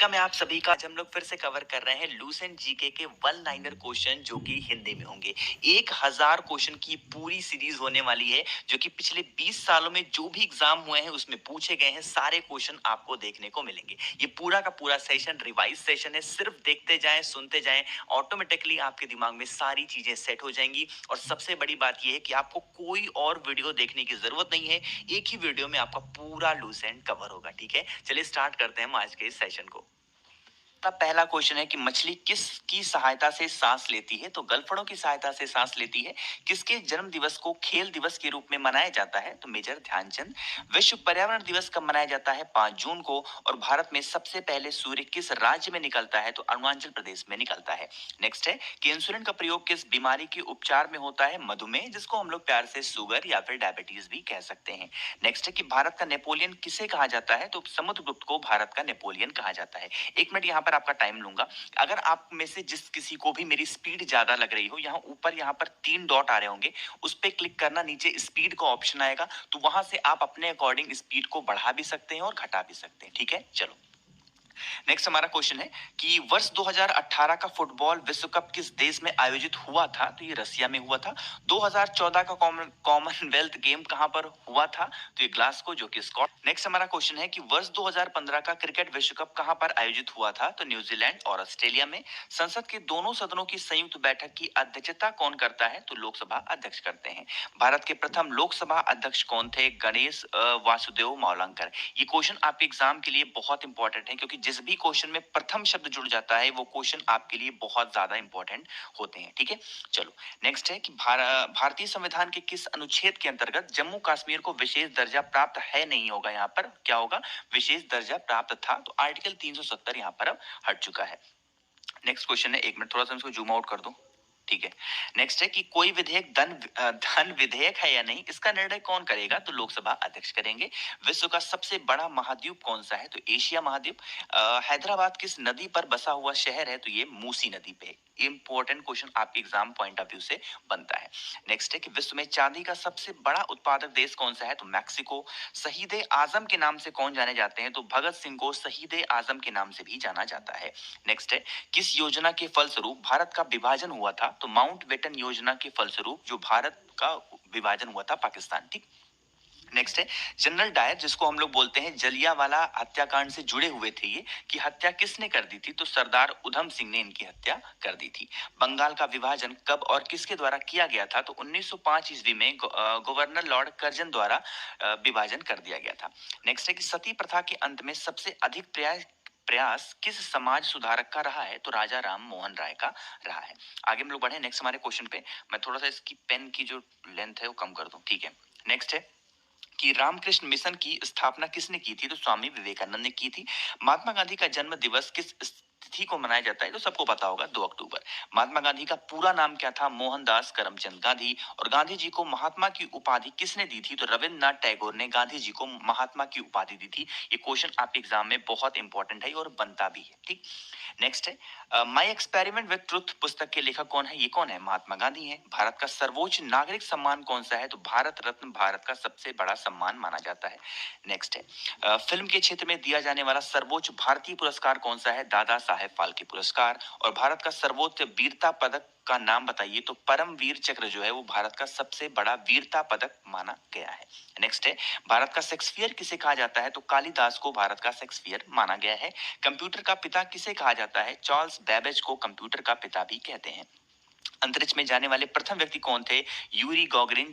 मैं आप सभी का आज हम लोग फिर से कवर कर रहे हैं लूसेंट जीके के वन लाइनर क्वेश्चन जो कि हिंदी में होंगे। 1000 क्वेश्चन की पूरी सीरीज होने वाली है जो कि पिछले 20 सालों में जो भी एग्जाम हुए हैं उसमें पूछे गए हैं सारे क्वेश्चन आपको देखने को मिलेंगे। ये पूरा का पूरा सेशन रिवाइज सेशन है, सिर्फ देखते जाएं सुनते जाएं, ऑटोमेटिकली आपके दिमाग में सारी चीजें सेट हो जाएंगी। और सबसे बड़ी बात यह है कि आपको कोई और वीडियो देखने की जरूरत नहीं है, एक ही वीडियो में आपका पूरा लूसेंट कवर होगा। ठीक है, चलिए स्टार्ट करते हैं हम आज के इस सेशन को। पहला क्वेश्चन है कि मछली किसकी सहायता से सांस लेती है? तो गलफड़ों की सहायता से सांस लेती है। किसके जन्म दिवस को खेल दिवस के रूप में मनाया जाता है? तो मेजर ध्यानचंद। विश्व पर्यावरण दिवस कब मनाया जाता है? 5 जून को। और भारत में सबसे पहले सूर्य किस राज्य में निकलता है? तो अरुणाचल प्रदेश में निकलता है। नेक्स्ट है कि इंसुलिन का प्रयोग किस बीमारी के उपचार में होता है? मधुमेह, जिसको हम लोग प्यार से शुगर या फिर डायबिटीज भी कह सकते हैं। नेक्स्ट है कि भारत का नेपोलियन किसे कहा जाता है? तो समुद्रगुप्त को भारत का नेपोलियन कहा जाता है। एक मिनट यहाँ पर आपका टाइम लूंगा। अगर आप में से जिस किसी को भी मेरी स्पीड ज्यादा लग रही हो, यहाँ पर 3 डॉट आ रहे होंगे, उस पे क्लिक करना, नीचे स्पीड का ऑप्शन आएगा, तो वहां से आप अपने अकॉर्डिंग स्पीड को बढ़ा भी सकते हैं और घटा भी सकते हैं। ठीक है, चलो नेक्स्ट हमारा क्वेश्चन है कि वर्ष 2018 का फुटबॉल विश्व कप किस देश में आयोजित हुआ था? तो ये रसिया में हुआ था। 2014 का कॉमनवेल्थ गेम कहां पर हुआ था? तो ये ग्लासगो, जो कि स्कॉटलैंड। नेक्स्ट हमारा क्वेश्चन है कि वर्ष 2015 का क्रिकेट विश्व कप कहां पर आयोजित हुआ था? तो न्यूजीलैंड और ऑस्ट्रेलिया में। संसद के दोनों सदनों की संयुक्त बैठक की अध्यक्षता कौन करता है? तो लोकसभा अध्यक्ष करते हैं। भारत के प्रथम लोकसभा अध्यक्ष कौन थे? गणेश वासुदेव मावलंकर। ये क्वेश्चन आपके एग्जाम के लिए बहुत इंपॉर्टेंट है, क्योंकि जिस भी क्वेश्चन में प्रथम शब्द जुड़ जाता है वो क्वेश्चन आपके लिए बहुत ज्यादा इंपॉर्टेंट होते हैं। ठीक है, चलो नेक्स्ट है कि भारतीय संविधान के किस अनुच्छेद के अंतर्गत जम्मू कश्मीर को विशेष दर्जा प्राप्त है? नहीं होगा, यहाँ पर क्या होगा? विशेष दर्जा प्राप्त था। तो आर्टिकल 370 यहाँ पर अब हट चुका है। नेक्स्ट क्वेश्चन है, एक मिनट थोड़ा सा इसको जूम आउट कर दूं। ठीक है, नेक्स्ट है कि कोई विधेयक धन विधेयक है या नहीं, इसका निर्णय कौन करेगा? तो लोकसभा अध्यक्ष करेंगे। विश्व का सबसे बड़ा महाद्वीप कौन सा है? तो एशिया महाद्वीप। हैदराबाद किस नदी पर बसा हुआ शहर है? तो ये मूसी नदी पे। इंपॉर्टेंट क्वेश्चन आपके एग्जाम पॉइंट ऑफ व्यू से बनता है। नेक्स्ट है कि विश्व में चांदी का सबसे बड़ा उत्पादक देश कौन सा है? तो मैक्सिको। शहीद आजम के नाम से कौन जाने जाते हैं? तो भगत सिंह को शहीद आजम के नाम से भी जाना जाता है। नेक्स्ट है किस योजना के फलस्वरूप भारत का विभाजन हुआ था? तो माउंटबेटन योजना के फलस्वरूप जो भारत का विभाजन हुआ था पाकिस्तान। ठीक, नेक्स्ट है जनरल डायर, जिसको हम लोग बोलते हैं जलियांवाला हत्याकांड से जुड़े हुए थे, ये कि हत्या किसने कर दी थी? तो सरदार उधम सिंह ने इनकी हत्या कर दी थी। बंगाल का विभाजन कब और किसके द्वारा किया गया था? तो 1905 ईस्वी में गवर्नर लॉर्ड कर्जन द्वारा विभाजन कर दिया गया था। नेक्स्ट है कि सती प्रथा के अंत में सबसे अधिक प्रयास किस समाज सुधारक का रहा है? तो राजा राम मोहन राय का रहा है। आगे हम लोग बढ़े नेक्स्ट हमारे क्वेश्चन पे। मैं थोड़ा सा इसकी पेन की जो लेंथ है वो कम कर दूं। ठीक है, नेक्स्ट है कि रामकृष्ण मिशन की स्थापना किसने की थी? तो स्वामी विवेकानंद ने की थी। महात्मा गांधी का जन्म दिवस किस तिथि को मनाया जाता है? तो सबको पता होगा, 2 अक्टूबर। महात्मा गांधी का पूरा नाम क्या था? मोहनदास करमचंद गांधी। और गांधी जी को महात्मा की उपाधि किसने दी थी? तो रविन्द्रनाथ टैगोर ने गांधी जी को महात्मा की उपाधि दी थी। ये क्वेश्चन आपके एग्जाम में बहुत इंपॉर्टेंट है और बनता भी है। ठीक, नेक्स्ट है माई एक्सपेरिमेंट विद ट्रुथ पुस्तक के लेखक कौन है? ये कौन है? महात्मा गांधी है। भारत का सर्वोच्च नागरिक सम्मान कौन सा है? तो भारत रत्न भारत का सबसे बड़ा सम्मान माना जाता है। नेक्स्ट है फिल्म के क्षेत्र में दिया जाने वाला सर्वोच्च भारतीय पुरस्कार कौन सा है? दादा साहेब फाल्के पुरस्कार। और भारत का सर्वोच्च वीरता पदक का नाम बताइए? तो परमवीर चक्र जो है वो भारत का सबसे बड़ा वीरता पदक माना गया है। नेक्स्ट है भारत का शेक्सपियर किसे कहा जाता है? तो कालिदास को भारत का शेक्सपियर माना गया है। कंप्यूटर का पिता किसे कहा जाता है? चार्ल्स बेबेज को कंप्यूटर का पिता भी कहते हैं। अंतरिक्ष में जाने वाले प्रथम व्यक्ति कौन थे? यूरी गॉगरिन,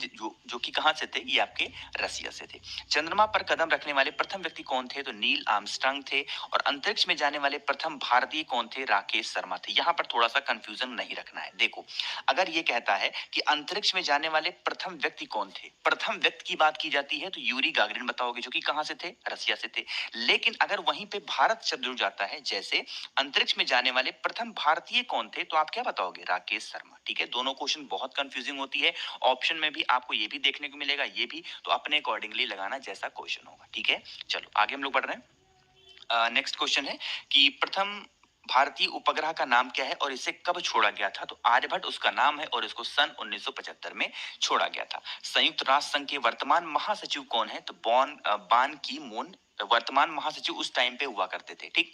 जो कि कहां से थे? ये आपके रसिया से थे। चंद्रमा पर कदम रखने वाले प्रथम व्यक्ति कौन थे? तो नील आर्मस्ट्रांग थे। और अंतरिक्ष में जाने वाले प्रथम भारतीय कौन थे? राकेश शर्मा थे। यहाँ पर थोड़ा सा कंफ्यूजन नहीं रखना है। देखो, अगर ये कहता है कि अंतरिक्ष में जाने वाले प्रथम व्यक्ति कौन थे, प्रथम व्यक्ति की बात की जाती है, तो यूरी गागरिन बताओगे, जो कि कहां से थे? रसिया से थे। लेकिन अगर वहीं पे भारत शब्द जुड़ जाता है, जैसे अंतरिक्ष में जाने वाले प्रथम भारतीय कौन थे, तो आप क्या बताओगे? राकेश शर्मा। ठीक है, दोनों क्वेश्चन बहुत कंफ्यूजिंग होती है। ऑप्शन में भी आपको ये भी देखने को मिलेगा, ये भी, तो अपने अकॉर्डिंगली लगाना जैसा क्वेश्चन होगा। ठीक है, चलो आगे हम लोग बढ़ रहे हैं। नेक्स्ट क्वेश्चन है कि प्रथम भारतीय उपग्रह का नाम क्या है और इसे कब छोड़ा गया था? तो आर्यभट्ट उसका नाम है और इसको सन 1975 में छोड़ा गया था। संयुक्त राष्ट्र संघ के वर्तमान महासचिव कौन है? तो बान की मून वर्तमान महासचिव उस टाइम पे हुआ करते थे। ठीक,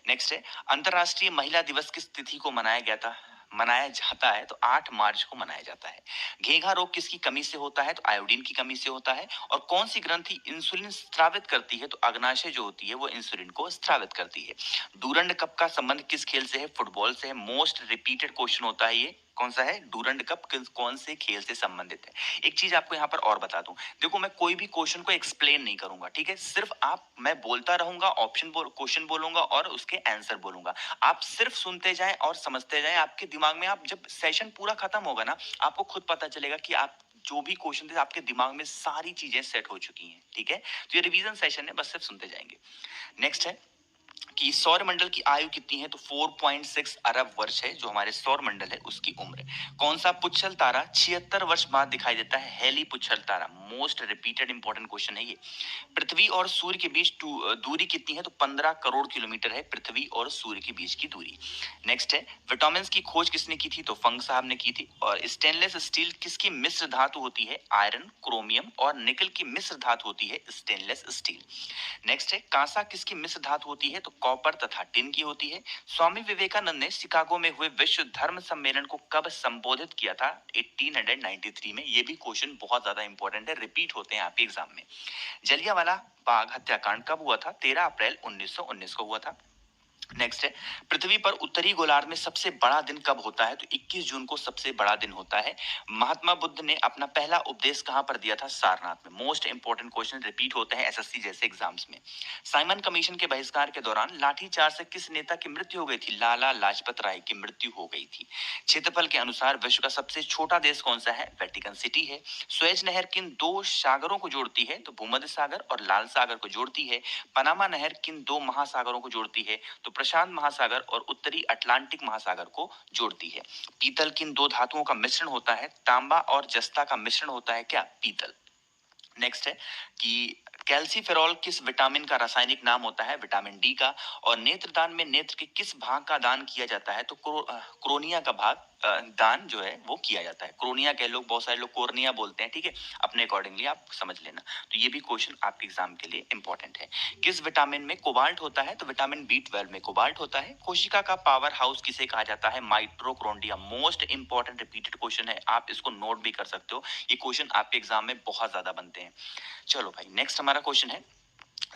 नेक्स्ट है अंतरराष्ट्रीय महिला दिवस किस तिथि को मनाया जाता है? तो 8 मार्च को मनाया जाता है। घेंघा रोग किसकी कमी से होता है? तो आयोडीन की कमी से होता है। और कौन सी ग्रंथि इंसुलिन स्रावित करती है? तो अग्नाशय जो होती है वो इंसुलिन को स्रावित करती है। डूरंड कप का संबंध किस खेल से है? फुटबॉल से है। मोस्ट रिपीटेड क्वेश्चन होता है ये, कौन सा है? डूरंड कप कौन से खेल से संबंधित है? एक चीज आपको यहाँ पर और बता दूं, देखो मैं कोई भी क्वेश्चन को एक्सप्लेन नहीं करूंगा, ठीक है? सिर्फ मैं बोलता रहूंगा, क्वेश्चन बोलूंगा और उसके आंसर बोलूंगा। आप सिर्फ सुनते जाएं और समझते जाएं। आपके दिमाग में, आप जब सेशन पूरा खत्म होगा ना, आपको खुद पता चलेगा कि आप जो भी क्वेश्चन थे आपके दिमाग में सारी चीजें सेट हो चुकी हैं। ठीक है, तो ये रिवीजन सेशन है, बस सिर्फ सुनते जाएंगे। नेक्स्ट है कि सौर मंडल की आयु कितनी है? तो 4.6 अरब वर्ष है जो हमारे सौर मंडल है उसकी उम्र। कौन सा पुच्छल तारा 76 वर्ष बाद दिखाई देता है? हेली पुच्छल तारा। मोस्ट रिपीटेड इंपॉर्टेंट क्वेश्चन है ये। पृथ्वी और सूर्य के बीच दूरी कितनी है? तो 15 करोड़ किलोमीटर है पृथ्वी और सूर्य के बीच की दूरी। नेक्स्ट है विटामिन की खोज किसने की थी? तो फंग साहब ने की थी। और स्टेनलेस स्टील किसकी मिश्र धातु होती है? आयरन, क्रोमियम और निकल की मिश्र धातु होती है स्टेनलेस स्टील। नेक्स्ट है कांसा किसकी मिश्र धातु होती है? तो कॉपर तथा टिन की होती है। स्वामी विवेकानंद ने शिकागो में हुए विश्व धर्म सम्मेलन को कब संबोधित किया था? 1893 में। ये भी क्वेश्चन बहुत ज्यादा इंपॉर्टेंट है, रिपीट होते हैं आपके एग्जाम में। जलियांवाला बाग हत्याकांड कब हुआ था? 13 अप्रैल 1919 को हुआ था। नेक्स्ट है पृथ्वी पर उत्तरी गोलार्ध में सबसे बड़ा दिन कब होता है? तो 21 जून को सबसे बड़ा दिन होता है। महात्मा बुद्ध ने अपना पहला उपदेश कहां पर दिया था? सारनाथ में। मोस्ट इंपोर्टेंट क्वेश्चन रिपीट होते हैं एसएससी जैसे एग्जाम्स में। साइमन कमीशन के बहिष्कार के दौरान लाठीचार्ज से किस नेता की मृत्यु हो गई थी? लाला लाजपत राय की मृत्यु हो गई थी। क्षेत्रफल के अनुसार विश्व का सबसे छोटा देश कौन सा है? वेटिकन सिटी है। सुएज नहर किन दो सागरों को जोड़ती है? तो भूमध्य सागर और लाल सागर को जोड़ती है। पनामा नहर किन दो महासागरों को जोड़ती है? तो प्रशांत महासागर और उत्तरी अटलांटिक महासागर को जोड़ती है। पीतल किन दो धातुओं का मिश्रण होता है? तांबा और जस्ता का मिश्रण होता है क्या? पीतल। नेक्स्ट है कि कैल्सीफेरॉल किस विटामिन का रासायनिक नाम होता है? विटामिन डी का। और नेत्रदान में नेत्र के किस भाग का दान किया जाता है? तो क्रोनिया का भाग दान जो है वो किया जाता है। क्रोनिया के लोग, बहुत सारे लोग कोर्निया बोलते हैं, ठीक है? अपने अकॉर्डिंगली आप समझ लेना। तो ये भी क्वेश्चन आपके एग्जाम के लिए इंपॉर्टेंट है। किस विटामिन में कोबाल्ट होता है? तो विटामिन B12 में कोबाल्ट होता है। कोशिका का पावर हाउस किसे कहा जाता है? Mitochondria. Most important repeated question है, आप इसको नोट भी कर सकते हो। ये क्वेश्चन आपके एग्जाम में बहुत ज्यादा बनते हैं। चलो भाई, नेक्स्ट हमारा क्वेश्चन है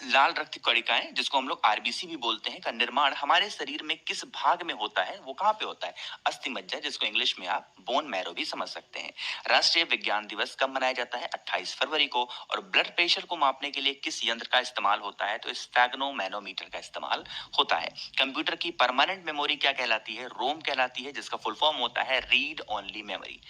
लाल रक्त कणिकाएं, जिसको हम लोग आरबीसी भी बोलते हैं, का निर्माण हमारे शरीर में किस भाग में होता है? वो कहाँ पे होता है? अस्थि मज्जा, जिसको इंग्लिश में आप बोन मैरो भी समझ सकते हैं। राष्ट्रीय विज्ञान दिवस कब मनाया जाता है? 28 फरवरी को। और ब्लड प्रेशर को मापने के लिए किस यंत्र का इस्तेमाल होता है? तो स्फेग्नोमैनोमीटर का इस्तेमाल होता है। कंप्यूटर की परमानेंट मेमोरी क्या कहलाती है? रोम कहलाती है, जिसका फुल फॉर्म होता है रीड ओनली मेमोरी।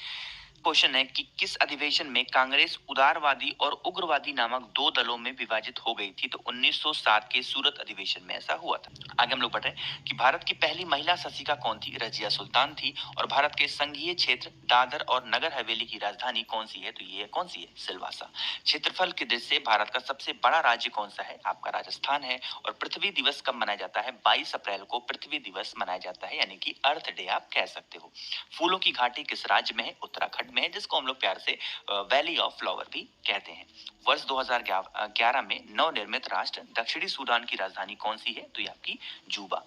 क्वेश्चन है कि किस अधिवेशन में कांग्रेस उदारवादी और उग्रवादी नामक दो दलों में विभाजित हो गई थी? तो 1907 के सूरत अधिवेशन में ऐसा हुआ था। आगे हम लोग बढ़ रहे हैं कि भारत की पहली महिला शासिका कौन थी? रजिया सुल्तान थी। और भारत के संघीय क्षेत्र दादर और नगर हवेली की राजधानी कौन सी है? तो ये कौन सी है? सिलवासा। क्षेत्रफल की दृष्टि से भारत का सबसे बड़ा राज्य कौन सा है? आपका राजस्थान है। और पृथ्वी दिवस कब मनाया जाता है? 22 अप्रैल को पृथ्वी दिवस मनाया जाता है, यानी कि अर्थ डे आप कह सकते हो। फूलों की घाटी किस राज्य में है? उत्तराखंड में है, जिसको हम लोग प्यार से वैली ऑफ फ्लावर भी कहते हैं। वर्ष 2011 में नवनिर्मित राष्ट्र दक्षिणी सूडान की राजधानी कौन सी है? तो ये आपकी जूबा।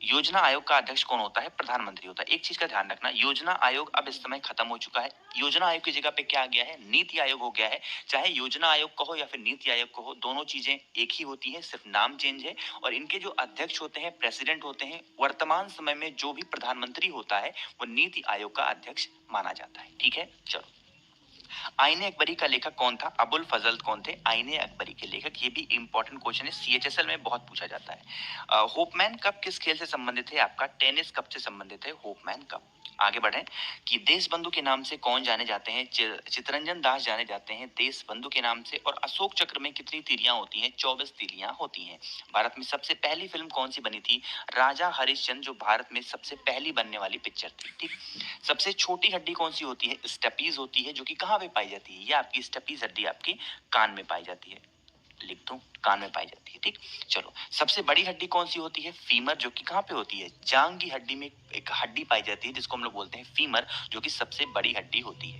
योजना आयोग का अध्यक्ष कौन होता है? प्रधानमंत्री होता है। एक चीज का ध्यान रखना, योजना आयोग अब इस समय खत्म हो चुका है। योजना आयोग की जगह पे क्या आ गया है? नीति आयोग हो गया है। चाहे योजना आयोग कहो या फिर नीति आयोग कहो, दोनों चीजें एक ही होती है, सिर्फ नाम चेंज है। और इनके जो अध्यक्ष होते हैं, प्रेसिडेंट होते हैं, वर्तमान समय में जो भी प्रधानमंत्री होता है वो नीति आयोग का अध्यक्ष माना जाता है। ठीक है, चलो। आईने अकबरी का लेखक कौन था? अबुल फजल कौन थे आईने अकबरी के लेखक? ये भी इंपॉर्टेंट क्वेश्चन है, सीएचएसएल में बहुत पूछा जाता है। होपमैन कप किस खेल से संबंधित है? आपका टेनिस कप से संबंधित है होपमैन कप। आगे बढ़े कि देश बंधु के नाम से कौन जाने जाते हैं? चितरंजन दास जाने जाते हैं देश बंधु के नाम से। और अशोक चक्र में कितनी तीलियां होती हैं? 24 तीलियां होती हैं। भारत में सबसे पहली फिल्म कौन सी बनी थी? राजा हरिश्चंद्र, जो भारत में सबसे पहली बनने वाली पिक्चर थी। ठीक। सबसे छोटी हड्डी कौन सी होती है? स्टेपीज होती है, जो कि कहाँ पे पाई जाती है? ये आपकी स्टेपीज हड्डी आपकी कान में पाई जाती है। लिख दो, कान में पाई जाती है। ठीक, चलो। सबसे बड़ी हड्डी कौन सी होती है? फीमर, जो कि कहाँ पे होती है? जांग की हड्डी में एक हड्डी पाई जाती है जिसको हम लोग बोलते हैं फीमर, जो कि सबसे बड़ी हड्डी होती है।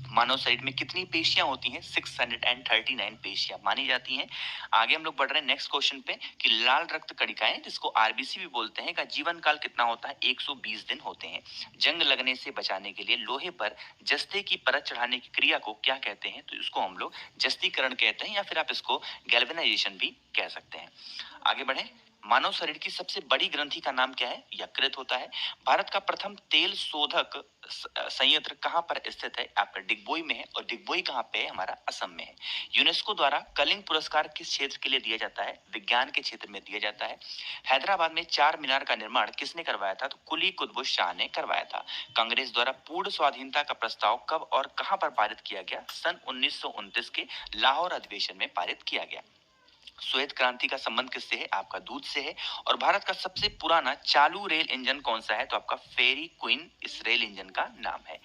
मानव शरीर में कितनी पेशियां होती हैं? 639 पेशियां मानी जाती हैं। आगे हम लोग बढ़ रहे हैं नेक्स्ट क्वेश्चन पे कि लाल रक्त कणिकाएं जिसको आरबीसी भी बोलते हैं का जीवन काल कितना होता है? 120 दिन होते हैं। जंग लगने से बचाने के लिए लोहे पर जस्ते की परत चढ़ाने की क्रिया को क्या कहते हैं? तो इसको हम लोग जस्तीकरण कहते हैं या फिर आप इसको गैल्वेनाइजेशन भी कह सकते हैं। आगे बढ़े। मानव शरीर की सबसे बड़ी ग्रंथि का नाम क्या है? यकृत होता है। भारत का प्रथम तेल शोधक संयंत्र कहाँ पर स्थित है? आपका डिगबोई में है। और डिगबोई कहाँ पे है? हमारा असम में है। यूनेस्को द्वारा कलिंग पुरस्कार किस क्षेत्र के लिए दिया जाता है? विज्ञान के क्षेत्र में दिया जाता है। हैदराबाद में चार मीनार का निर्माण किसने करवाया था? तो कुली कुतुब शाह ने करवाया था। कांग्रेस द्वारा पूर्ण स्वाधीनता का प्रस्ताव कब और कहां पर पारित किया गया? सन 1929 के लाहौर अधिवेशन में पारित किया गया। श्वेत क्रांति का संबंध किससे है? आपका दूध से है। और भारत का सबसे पुराना चालू रेल इंजन कौन सा है? तो आपका फेरी क्वीन इस रेल इंजन का नाम है।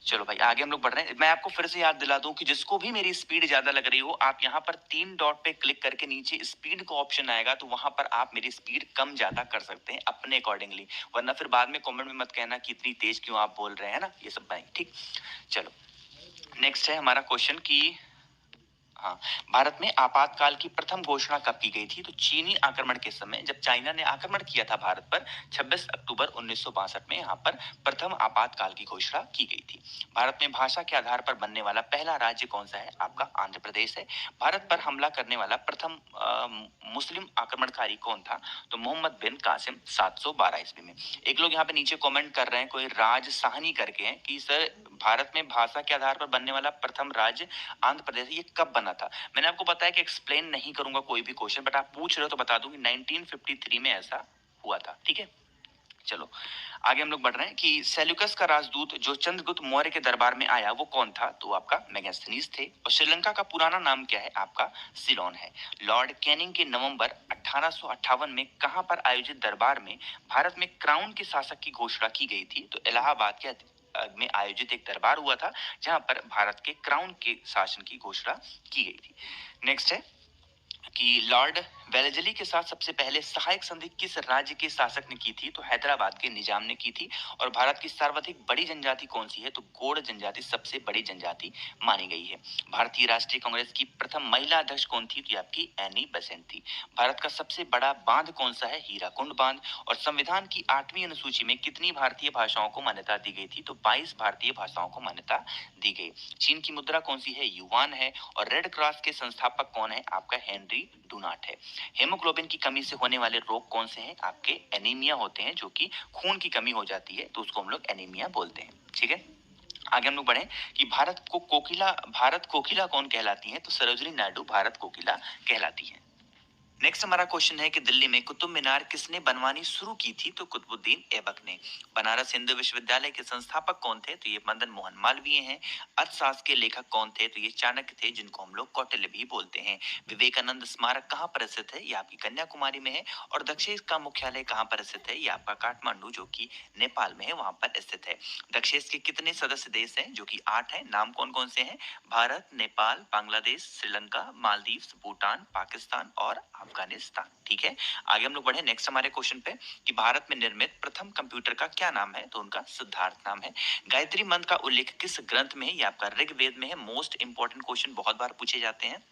चलो भाई आगे हम लोग बढ़ रहे हैं। मैं आपको फिर से याद दिला दूं कि जिसको भी मेरी स्पीड ज्यादा लग रही हो, आप यहाँ पर तीन डॉट पे क्लिक करके नीचे स्पीड का ऑप्शन आएगा, तो वहां पर आप मेरी स्पीड कम ज्यादा कर सकते हैं अपने अकॉर्डिंगली। वरना फिर बाद में कमेंट में मत कहना कि इतनी तेज क्यों आप बोल रहे हैं ना, ये सब भाई ठीक। चलो नेक्स्ट है हमारा क्वेश्चन की, हाँ, भारत में आपातकाल की प्रथम घोषणा कब की गई थी? तो चीनी आक्रमण के समय जब चाइना ने आक्रमण किया था भारत पर 26 अक्टूबर 1962 में यहाँ पर प्रथम आपातकाल की घोषणा की गई थी। भारत में भाषा के आधार पर बनने वाला पहला राज्य कौन सा है? आपका आंध्र प्रदेश है। भारत पर हमला करने वाला प्रथम मुस्लिम आक्रमणकारी कौन था? तो मोहम्मद बिन कासिम 712 ईस्वी में। एक लोग यहाँ पे नीचे कमेंट कर रहे हैं, कोई राज साहनी करके हैं कि सर भारत में भाषा के आधार पर बनने वाला प्रथम राज्य आंध्र प्रदेश, ये कब बना था? मैंने आपको बताया कि एक्सप्लेन नहीं करूंगा कोई भी क्वेश्चन, बट आप पूछ रहे हो तो बता दूं कि 1953 में ऐसा हुआ था। ठीक है, चलो आगे हम लोग बढ़ रहे हैं कि सेल्यूकस का राजदूत जो चंद्रगुप्त मौर्य के दरबार में आया वो कौन था? तो आपका मेगास्थनीज थे। और श्रीलंका का पुराना नाम क्या है? आपका सिलोन है। लॉर्ड कैनिंग के नवंबर 1858 में कहां पर आयोजित दरबार में भारत में क्राउन के शासक की घोषणा की गई थी? तो इलाहाबाद के में आयोजित एक दरबार हुआ था जहां पर भारत के क्राउन के शासन की घोषणा की गई थी। नेक्स्ट है कि लॉर्ड वेलेजली के साथ सबसे पहले सहायक संधि किस राज्य के शासक ने की थी? तो हैदराबाद के निजाम ने की थी। और भारत की सर्वाधिक बड़ी जनजाति कौन सी है? तो गोंड जनजाति सबसे बड़ी जनजाति मानी गई है। भारतीय राष्ट्रीय कांग्रेस की प्रथम महिला अध्यक्ष कौन थी? तो आपकी एनी बेसेंट थी। भारत का सबसे बड़ा बांध कौन सा है? हीराकुंड बांध। और संविधान की 8वीं अनुसूची में कितनी भारतीय भाषाओं को मान्यता दी गई थी? तो 22 भारतीय भाषाओं को मान्यता दी गई। चीन की मुद्रा कौन सी है? युआन है। और रेड क्रॉस के संस्थापक कौन है? आपका हेनरी डुनाट है। हेमोग्लोबिन की कमी से होने वाले रोग कौन से हैं? आपके एनीमिया होते हैं, जो कि खून की कमी हो जाती है तो उसको हम लोग एनीमिया बोलते हैं। ठीक है, आगे हम लोग बढ़े कि भारत कोकिला कौन कहलाती है? तो सरोजिनी नायडू भारत कोकिला कहलाती है। नेक्स्ट हमारा क्वेश्चन है कि दिल्ली में कुतुब मीनार किसने बनवानी शुरू की थी? तो कुतुबुद्दीन ऐबक ने। बनारस हिंदू विश्वविद्यालय के संस्थापक कौन थे? तो ये मदन मोहन मालवीय हैं। अर्थशास्त्र के लेखक कौन थे? तो ये चाणक्य थे, जिनको हम लोग कौटिल्य भी बोलते हैं। विवेकानंद स्मारक कहाँ पर स्थित है? ये आपकी कन्याकुमारी में है। और दक्षेश का मुख्यालय कहाँ पर स्थित है? ये आपका काठमांडू, जो कि नेपाल में है, वहां पर स्थित है। दक्षेश के कितने सदस्य देश हैं? जो कि 8 हैं। नाम कौन कौन से हैं? भारत, नेपाल, बांग्लादेश, श्रीलंका, मालदीव, भूटान, पाकिस्तान और अफगानिस्तान। ठीक है, आगे हम लोग बढ़े नेक्स्ट हमारे क्वेश्चन पे कि भारत में निर्मित प्रथम कंप्यूटर का क्या नाम है? तो उनका सिद्धार्थ नाम है। गायत्री मंत्र का उल्लेख किस ग्रंथ में है? ये आपका ऋग्वेद में है। मोस्ट इंपॉर्टेंट क्वेश्चन बहुत बार पूछे जाते हैं।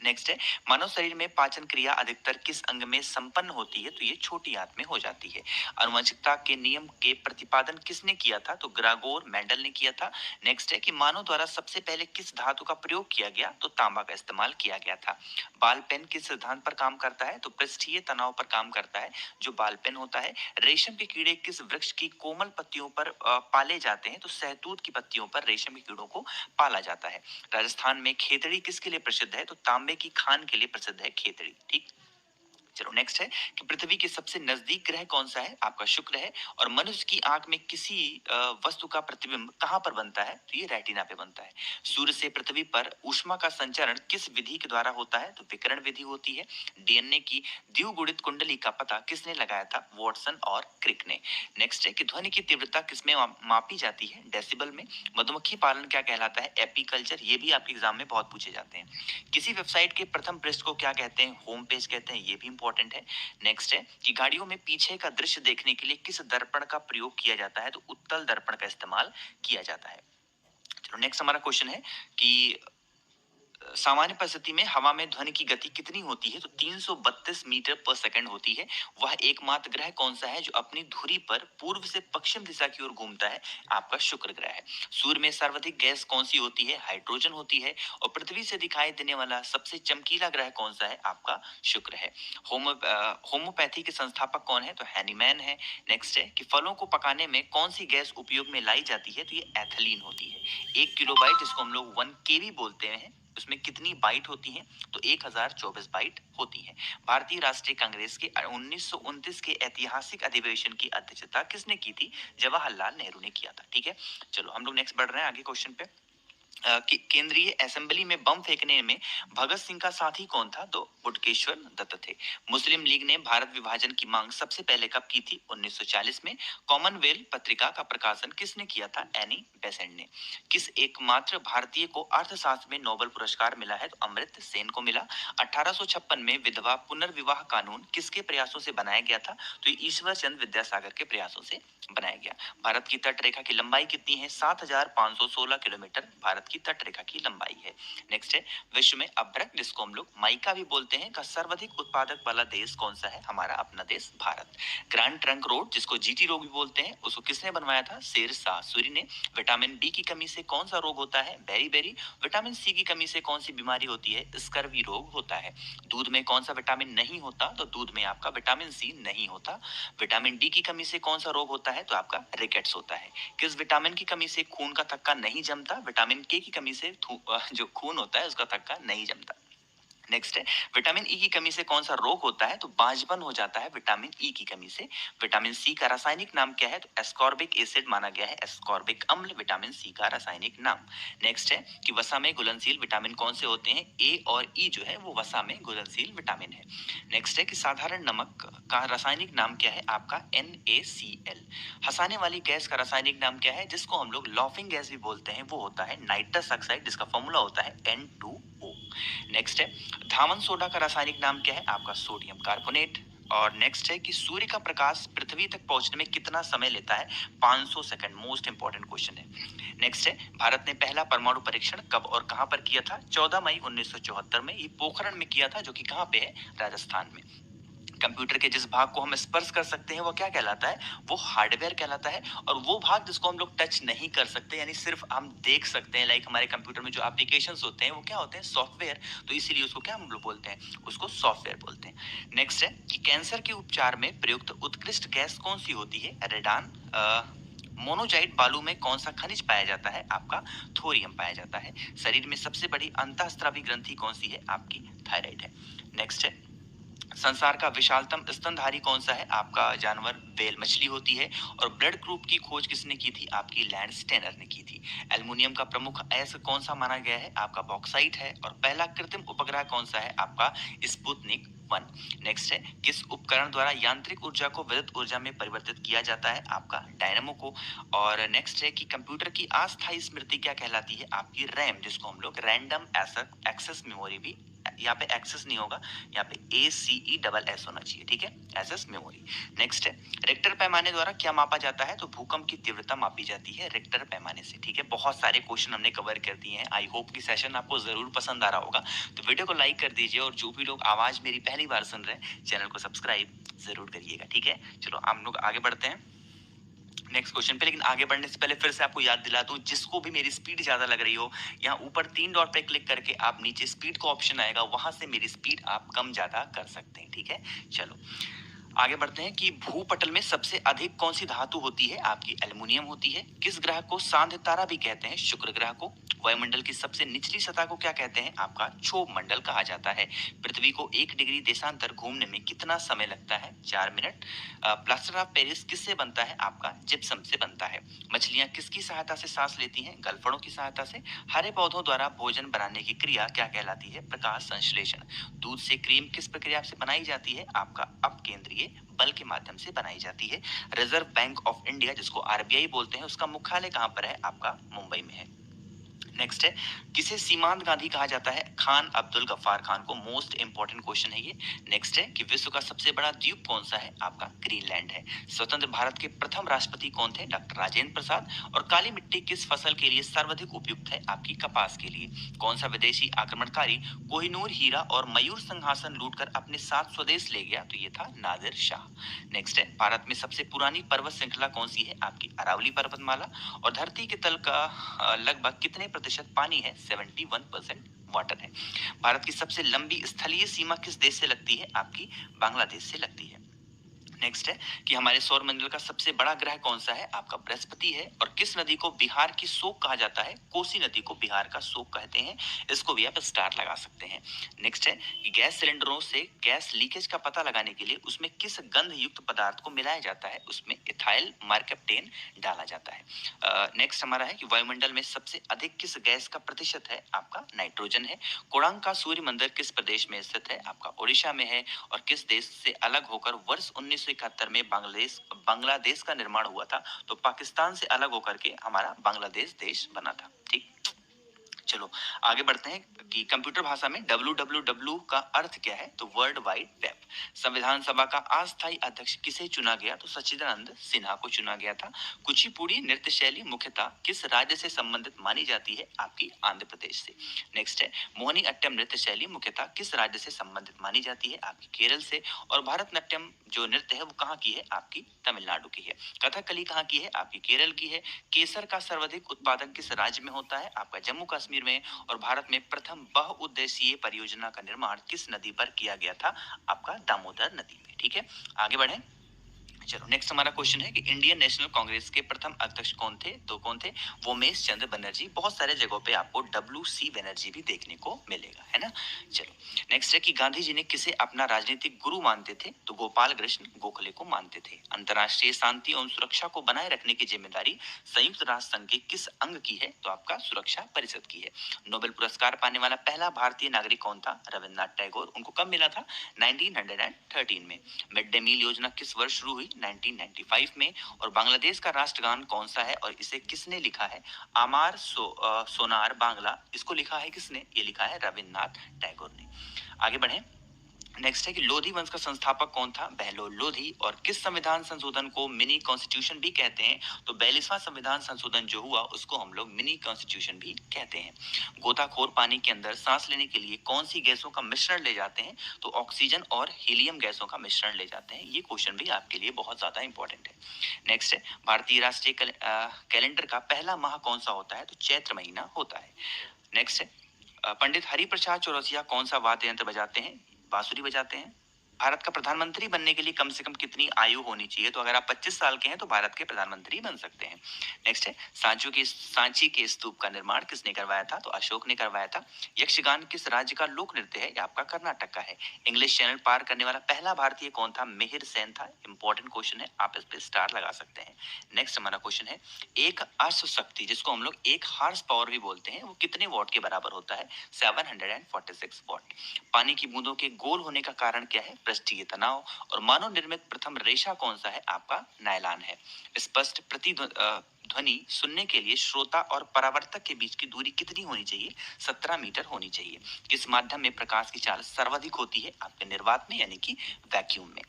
नेक्स्ट है मानव शरीर में पाचन क्रिया अधिकतर किस अंग में संपन्न होती है? तो ये छोटी आंत में हो जाती है। आनुवंशिकता के नियम के प्रतिपादन किसने किया था? तो ग्रागोर मेंडल ने किया था। नेक्स्ट है कि मानव द्वारा सबसे पहले किस धातु का प्रयोग किया गया? तो तांबा का इस्तेमाल किया गया था। बाल पेन किस सिद्धांत पर काम करता है? तो पृष्ठीय तनाव पर काम करता है जो बाल पेन होता है। रेशम के कीड़े किस वृक्ष की कोमल पत्तियों पर पाले जाते हैं? तो सहतूत की पत्तियों पर रेशम के कीड़ों को पाला जाता है। राजस्थान में खेतड़ी किसके लिए प्रसिद्ध है? तो तांबे की खान के लिए प्रसिद्ध है खेतड़ी। ठीक, चलो नेक्स्ट है कि पृथ्वी के सबसे नजदीक ग्रह कौन सा है? आपका शुक्र है। और मनुष्य की आंख में किसी वस्तु का प्रतिबिंब कहां पर बनता है? तो ये रेटिना पे बनता है। सूर्य से पृथ्वी पर ऊष्मा का संचरण किस विधि के द्वारा होता है? तो विकिरण विधि होती है। डीएनए की द्विगुणित कुंडली का पता किसने लगाया था? वॉटसन और क्रिक ने। नेक्स्ट है कि ध्वनि की तीव्रता किसमें मापी जाती है? डेसिबल में। मधुमक्खी पालन क्या कहलाता है? एपीकल्चर। ये भी आपके एग्जाम में बहुत पूछे जाते हैं। किसी वेबसाइट के प्रथम पृष्ठ को क्या कहते हैं? होम पेज कहते हैं। ये भी इंपॉर्टेंट है। नेक्स्ट है कि गाड़ियों में पीछे का दृश्य देखने के लिए किस दर्पण का प्रयोग किया जाता है? तो उत्तल दर्पण का इस्तेमाल किया जाता है। चलो नेक्स्ट हमारा क्वेश्चन है कि सामान्य परिस्थिति में हवा में ध्वनि की गति कितनी होती है? तो 332 मीटर पर सेकंड होती है। वह एकमात्र ग्रह कौन सा है जो अपनी धुरी पर पूर्व से पश्चिम दिशा की ओर घूमता है? आपका शुक्र ग्रह है। सूर्य में सर्वाधिक गैस कौन सी होती है? हाइड्रोजन होती है। और पृथ्वी से दिखाई देने वाला सबसे चमकीला ग्रह कौन सा है? आपका शुक्र है। होम्योपैथी के संस्थापक कौन है? तो हैनीमैन है। नेक्स्ट है कि फलों को पकाने में कौन सी गैस उपयोग में लाई जाती है? तो ये एथिलीन होती है। 1 किलोबाइट जिसको हम लोग 1 केवी बोलते हैं, उसमें कितनी बाइट होती हैं? तो 1024 बाइट होती हैं। भारतीय राष्ट्रीय कांग्रेस के 1929 के ऐतिहासिक अधिवेशन की अध्यक्षता किसने की थी? जवाहरलाल नेहरू ने किया था। ठीक है, चलो हम लोग नेक्स्ट बढ़ रहे हैं आगे क्वेश्चन पे। केंद्रीय असेंबली में बम फेंकने में भगत सिंह का साथी कौन था? तो बुटकेश्वर दत्त थे। मुस्लिम लीग ने भारत विभाजन की मांग सबसे पहले कब की थी? 1940 में। कॉमनवेल्थ पत्रिका का प्रकाशन किसने किया था? एनी बेसेंट ने। किस एकमात्र भारतीय को अर्थशास्त्र में नोबेल पुरस्कार मिला है? तो अमर्त्य सेन को मिला। 1856 में विधवा पुनर्विवाह कानून किसके प्रयासों से बनाया गया था? तो ये ईश्वर चंद्र विद्यासागर के प्रयासों से बनाया गया। भारत की तट रेखा की लंबाई कितनी है? 7516 किलोमीटर भारत की तट रेखा की लंबाई है। नेक्स्ट है विश्व में अभ्रक जिसको हम लोग माइका भी बोलते हैं का सर्वाधिक उत्पादक वाला देश कौन सा है? हमारा अपना देश भारत। ग्रैंड ट्रंक रोड जिसको जीटी रोड भी बोलते हैं, उसको किसने बनवाया था? शेरशाह सूरी ने। विटामिन बी की कमी से कौन सा रोग होता है? बेरी। विटामिन सी की कमी से कौन सी बीमारी होती है? स्कर्वी रोग होता है। दूध में कौन सा विटामिन नहीं होता? तो दूध में आपका विटामिन सी नहीं होता। विटामिन डी की कमी से कौन सा रोग होता है? तो आपका रिकेट्स होता है। किस विटामिन की कमी से खून का थक्का नहीं जमता? विटामिन के की कमी से जो खून होता है उसका थक्का नहीं जमता। नेक्स्ट है विटामिन ई की कमी से कौन सा रोग होता है? तो बांझपन हो जाता है विटामिन ई की कमी से। विटामिन सी का रासायनिक नाम क्या है? तो एस्कॉर्बिक एसिड माना गया है। एस्कॉर्बिक अम्ल विटामिन सी का रासायनिक नाम। नेक्स्ट है कि वसा में घुलनशील विटामिन कौन से होते हैं? ए और ई जो है वो वसा में घुलनशील विटामिन है। नेक्स्ट है कि साधारण नमक का रासायनिक नाम क्या है? आपका NaCl। हंसाने वाली गैस का रासायनिक नाम क्या है जिसको हम लोग लॉफिंग गैस भी बोलते हैं? वो होता है नाइट्रस ऑक्साइड जिसका फॉर्मूला होता है N2O। नेक्स्ट है धावन सोडा का रासायनिक नाम क्या है? आपका सोडियम कार्बोनेट। और नेक्स्ट है कि सूर्य का प्रकाश पृथ्वी तक पहुंचने में कितना समय लेता है? 500 सेकंड। मोस्ट इंपॉर्टेंट क्वेश्चन है। नेक्स्ट है भारत ने पहला परमाणु परीक्षण कब और कहां पर किया था? 14 मई 1974 में। ये पोखरण में किया था जो कि कहां पे है? राजस्थान में। कंप्यूटर के जिस भाग को हम स्पर्श कर सकते हैं वो क्या कहलाता है? वो हार्डवेयर कहलाता है। और वो भाग जिसको हम लोग टच नहीं कर सकते यानी सिर्फ हम देख सकते हैं, लाइक हमारे कंप्यूटर में जो एप्लीकेशंस होते हैं वो क्या होते हैं? सॉफ्टवेयर। तो इसीलिए उसको क्या हम लोग बोलते हैं? उसको सॉफ्टवेयर बोलते हैं। नेक्स्ट है कि कैंसर के उपचार में प्रयुक्त उत्कृष्ट गैस कौन सी होती है? रेडान। मोनोजाइट बालू में कौन सा खनिज पाया जाता है? आपका थोरियम पाया जाता है। शरीर में सबसे बड़ी अंतःस्रावी ग्रंथि कौन सी है? आपकी थायराइड है। नेक्स्ट है संसार का विशालतम स्तनधारी कौन सा है? आपका जानवर व्हेल मछली होती है। और ब्लड ग्रुप की खोज किसने की थी? आपकी लैंड स्टेनर ने की थी। एल्युमिनियम का प्रमुख अयस्क कौन सा माना गया है? आपका बॉक्साइट है। और पहला कृत्रिम उपग्रह कौन सा है? आपका स्पुतनिक 1। नेक्स्ट है किस उपकरण द्वारा यांत्रिक ऊर्जा को विद्युत ऊर्जा में परिवर्तित किया जाता है? आपका डायनामो को। और नेक्स्ट है कि कंप्यूटर की अस्थायी स्मृति क्या कहलाती है? आपकी रैम जिसको हम लोग रैंडम एक्सेस मेमोरी भी, यहाँ पे एक्सेस नहीं होगा, यहाँ पे ACESS होना चाहिए। ठीक है, एसेस मेमोरी। नेक्स्ट है रिक्टर पैमाने द्वारा क्या मापा जाता है? तो भूकंप की तीव्रता मापी जाती है रिक्टर पैमाने से। ठीक है, बहुत सारे क्वेश्चन हमने कवर कर दिए हैं। आई होप कि सेशन आपको जरूर पसंद आ रहा होगा। तो वीडियो को लाइक कर दीजिए और जो भी लोग आवाज मेरी पहली बार सुन रहे हैं चैनल को सब्सक्राइब जरूर करिएगा। ठीक है, चलो हम लोग आगे बढ़ते हैं नेक्स्ट क्वेश्चन पे। लेकिन आगे बढ़ने से पहले फिर से आपको याद दिला दूं, जिसको भी मेरी स्पीड ज्यादा लग रही हो, यहाँ ऊपर 3 डॉट पे क्लिक करके आप नीचे स्पीड का ऑप्शन आएगा, वहां से मेरी स्पीड आप कम ज्यादा कर सकते हैं। ठीक है, चलो आगे बढ़ते हैं कि भूपटल में सबसे अधिक कौन सी धातु होती है? आपकी एल्युमिनियम होती है। किस ग्रह को सांध्य तारा भी कहते हैं? शुक्र ग्रह को। वायुमंडल की सबसे निचली सतह को क्या कहते हैं? आपका क्षोभ मंडल कहा जाता है। पृथ्वी को 1 डिग्री देशांतर घूमने में कितना समय लगता है? 4 मिनट। प्लास्टर ऑफ पेरिस किससे बनता है? आपका जिप्सम से बनता है। मछलियां किसकी सहायता से सांस लेती हैं? गलफड़ों की सहायता से। हरे पौधों द्वारा भोजन बनाने की क्रिया क्या कहलाती है? प्रकाश संश्लेषण। दूध से क्रीम किस प्रक्रिया से बनाई जाती है? आपका अपकेंद्रीय बल के माध्यम से बनाई जाती है। रिजर्व बैंक ऑफ इंडिया जिसको RBI बोलते हैं, उसका मुख्यालय कहां पर है? आपका मुंबई में है। नेक्स्ट है, किसे सीमांत गांधी कहा जाता है? खान अब्दुल गफ्फार खान को। मोस्ट इंपॉर्टेंट क्वेश्चन है ये। नेक्स्ट है कि विश्व का सबसे बड़ा द्वीप कौन सा है? आपका ग्रीनलैंड है। स्वतंत्र भारत के प्रथम राष्ट्रपति कौन थे? डॉक्टर राजेंद्र प्रसाद। और काली मिट्टी किस फसल के लिए सर्वाधिक उपयुक्त है? आपकी कपास के लिए। कौन सा विदेशी आक्रमणकारी कोहिनूर हीरा और मयूर सिंहासन लूटकर अपने साथ स्वदेश ले गया? तो ये था नादिर शाह। नेक्स्ट है, भारत में सबसे पुरानी पर्वत श्रृंखला कौन सी है? आपकी अरावली पर्वतमाला। और धरती के तल का लगभग कितने प्रतिशत पानी है? 71% वाटर है। भारत की सबसे लंबी स्थलीय सीमा किस देश से लगती है? आपकी बांग्लादेश से लगती है। नेक्स्ट है कि हमारे सौर मंडल का सबसे बड़ा ग्रह कौन सा है? आपका बृहस्पति है। और किस नदी को बिहार की शोक कहा जाता है? कोसी नदी को बिहार का शोक कहते हैं। इसको भी आप स्टार लगा सकते हैं। नेक्स्ट है कि गैस सिलेंडरों से गैस लीकेज का पता लगाने के लिए उसमें किस गंध युक्त पदार्थ को मिलाया जाता है? उसमें इथाइल मरकप्टेन डाला जाता है। नेक्स्ट हमारा है कि वायुमंडल में सबसे अधिक किस गैस का प्रतिशत है? आपका नाइट्रोजन है। कोणार्क का सूर्य मंदिर किस प्रदेश में स्थित है? आपका उड़ीसा में है। और किस देश से अलग होकर वर्ष 1971 में बांग्लादेश बांग्लादेश का निर्माण हुआ था? तो पाकिस्तान से अलग होकर के हमारा बांग्लादेश देश बना था। ठीक, चलो आगे बढ़ते हैं कि कंप्यूटर भाषा में www का अर्थ क्या है? तो वर्ल्ड वाइड वेब। संविधान सभा का अस्थायी अध्यक्ष किसे चुना गया? तो सच्चिदानंद सिन्हा को चुना गया था। कुचिपुड़ी नृत्य शैली मुख्यतः किस राज्य से संबंधित मानी जाती है? आपकी आंध्र प्रदेश से। नेक्स्ट है, मोहिनी अट्टम नृत्य शैली मुख्यतः किस राज्य से संबंधित मानी जाती है? आपकी केरल से। और भारतनाट्यम जो नृत्य है वो कहाँ की है? आपकी तमिलनाडु की है। कथकली कहाँ की है? आपकी केरल की है। केसर का सर्वाधिक उत्पादन किस राज्य में होता है? आपका जम्मू कश्मीर में। और भारत में प्रथम बहुउद्देशीय परियोजना का निर्माण किस नदी पर किया गया था? आपका दामोदर नदी में। ठीक है, आगे बढ़े। चलो नेक्स्ट हमारा क्वेश्चन है कि इंडियन नेशनल कांग्रेस के प्रथम अध्यक्ष कौन थे? तो कौन थे? वोमेश चंद्र बनर्जी। बहुत सारे जगहों पे आपको WC बनर्जी भी देखने को मिलेगा, है ना। चलो नेक्स्ट है कि गांधी जी ने किसे अपना राजनीतिक गुरु मानते थे? तो गोपाल कृष्ण गोखले को मानते थे। अंतर्राष्ट्रीय शांति एवं सुरक्षा को बनाए रखने की जिम्मेदारी संयुक्त राष्ट्र संघ के किस अंग की है? तो आपका सुरक्षा परिषद की है। नोबेल पुरस्कार पाने वाला पहला भारतीय नागरिक कौन था? रविन्द्रनाथ टैगोर। उनको कब मिला था? 1913 में। मिड डे मील योजना किस वर्ष शुरू हुई? 1995 में। और बांग्लादेश का राष्ट्रगान कौन सा है और इसे किसने लिखा है? सोनार बांग्ला। इसको लिखा है किसने? ये लिखा है रविन्द्रनाथ टैगोर ने। आगे बढ़े। नेक्स्ट है कि लोधी वंश का संस्थापक कौन था? बहलोल लोधी। और किस संविधान संशोधन को मिनी कॉन्स्टिट्यूशन भी कहते हैं? तो 42वां संविधान संशोधन जो हुआ उसको हम लोग मिनी कॉन्स्टिट्यूशन भी कहते हैं। गोताखोर पानी के अंदर सांस लेने के लिए कौन सी गैसों का मिश्रण ले जाते हैं? तो ऑक्सीजन और हीलियम गैसों का मिश्रण ले जाते हैं। ये क्वेश्चन भी आपके लिए बहुत ज्यादा इंपॉर्टेंट है। नेक्स्ट है, भारतीय राष्ट्रीय कैलेंडर का पहला माह कौन सा होता है? तो चैत्र महीना होता है। नेक्स्ट है, पंडित हरिप्रसाद चौरसिया कौन सा वाद्य यंत्र बजाते हैं? बांसुरी बजाते हैं। भारत का प्रधानमंत्री बनने के लिए कम से कम कितनी आयु होनी चाहिए? तो अगर आप 25 साल के हैं तो भारत के प्रधानमंत्री बन सकते हैं। नेक्स्ट है, सांची के स्तूप का निर्माण किसने करवाया था? तो अशोक ने करवाया था। यक्षगान किस राज्य का लोक नृत्य है? ये आपका कर्नाटक का है। इंग्लिश चैनल पार करने वाला पहला भारतीय कौन था? मिहिर सेन था। इंपॉर्टेंट क्वेश्चन है, आप इस पे स्टार लगा सकते हैं। नेक्स्ट हमारा क्वेश्चन है, एक अश्व शक्ति जिसको हम लोग एक हार्स पावर भी बोलते हैं वो कितने वॉट के बराबर होता है? 746 वॉट। पानी की बूंदों के गोल होने का कारण क्या है? पृष्ठीय तनाव। और मानव निर्मित प्रथम रेशा कौन सा है? आपका नायलॉन है। स्पष्ट ध्वनि सुनने के लिए श्रोता और परावर्तक के बीच की दूरी कितनी होनी चाहिए? 17 मीटर होनी चाहिए। किस माध्यम में प्रकाश की चाल सर्वाधिक होती है? आपके निर्वात में यानी कि वैक्यूम में।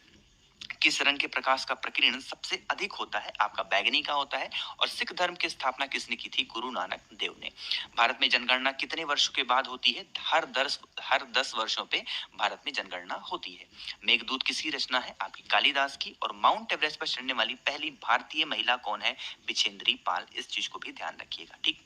किस रंग के प्रकाश का प्रकीर्णन सबसे अधिक होता है? आपका बैगनी का होता है। और सिख धर्म की स्थापना किसने की थी? गुरु नानक देव ने। भारत में जनगणना कितने वर्षों के बाद होती है? हर 10 वर्षों पे भारत में जनगणना होती है। मेघदूत किसकी रचना है? आपकी कालिदास की। और माउंट एवरेस्ट पर चढ़ने वाली पहली भारतीय महिला कौन है? बिछेंद्री पाल। इस चीज को भी ध्यान रखिएगा। ठीक,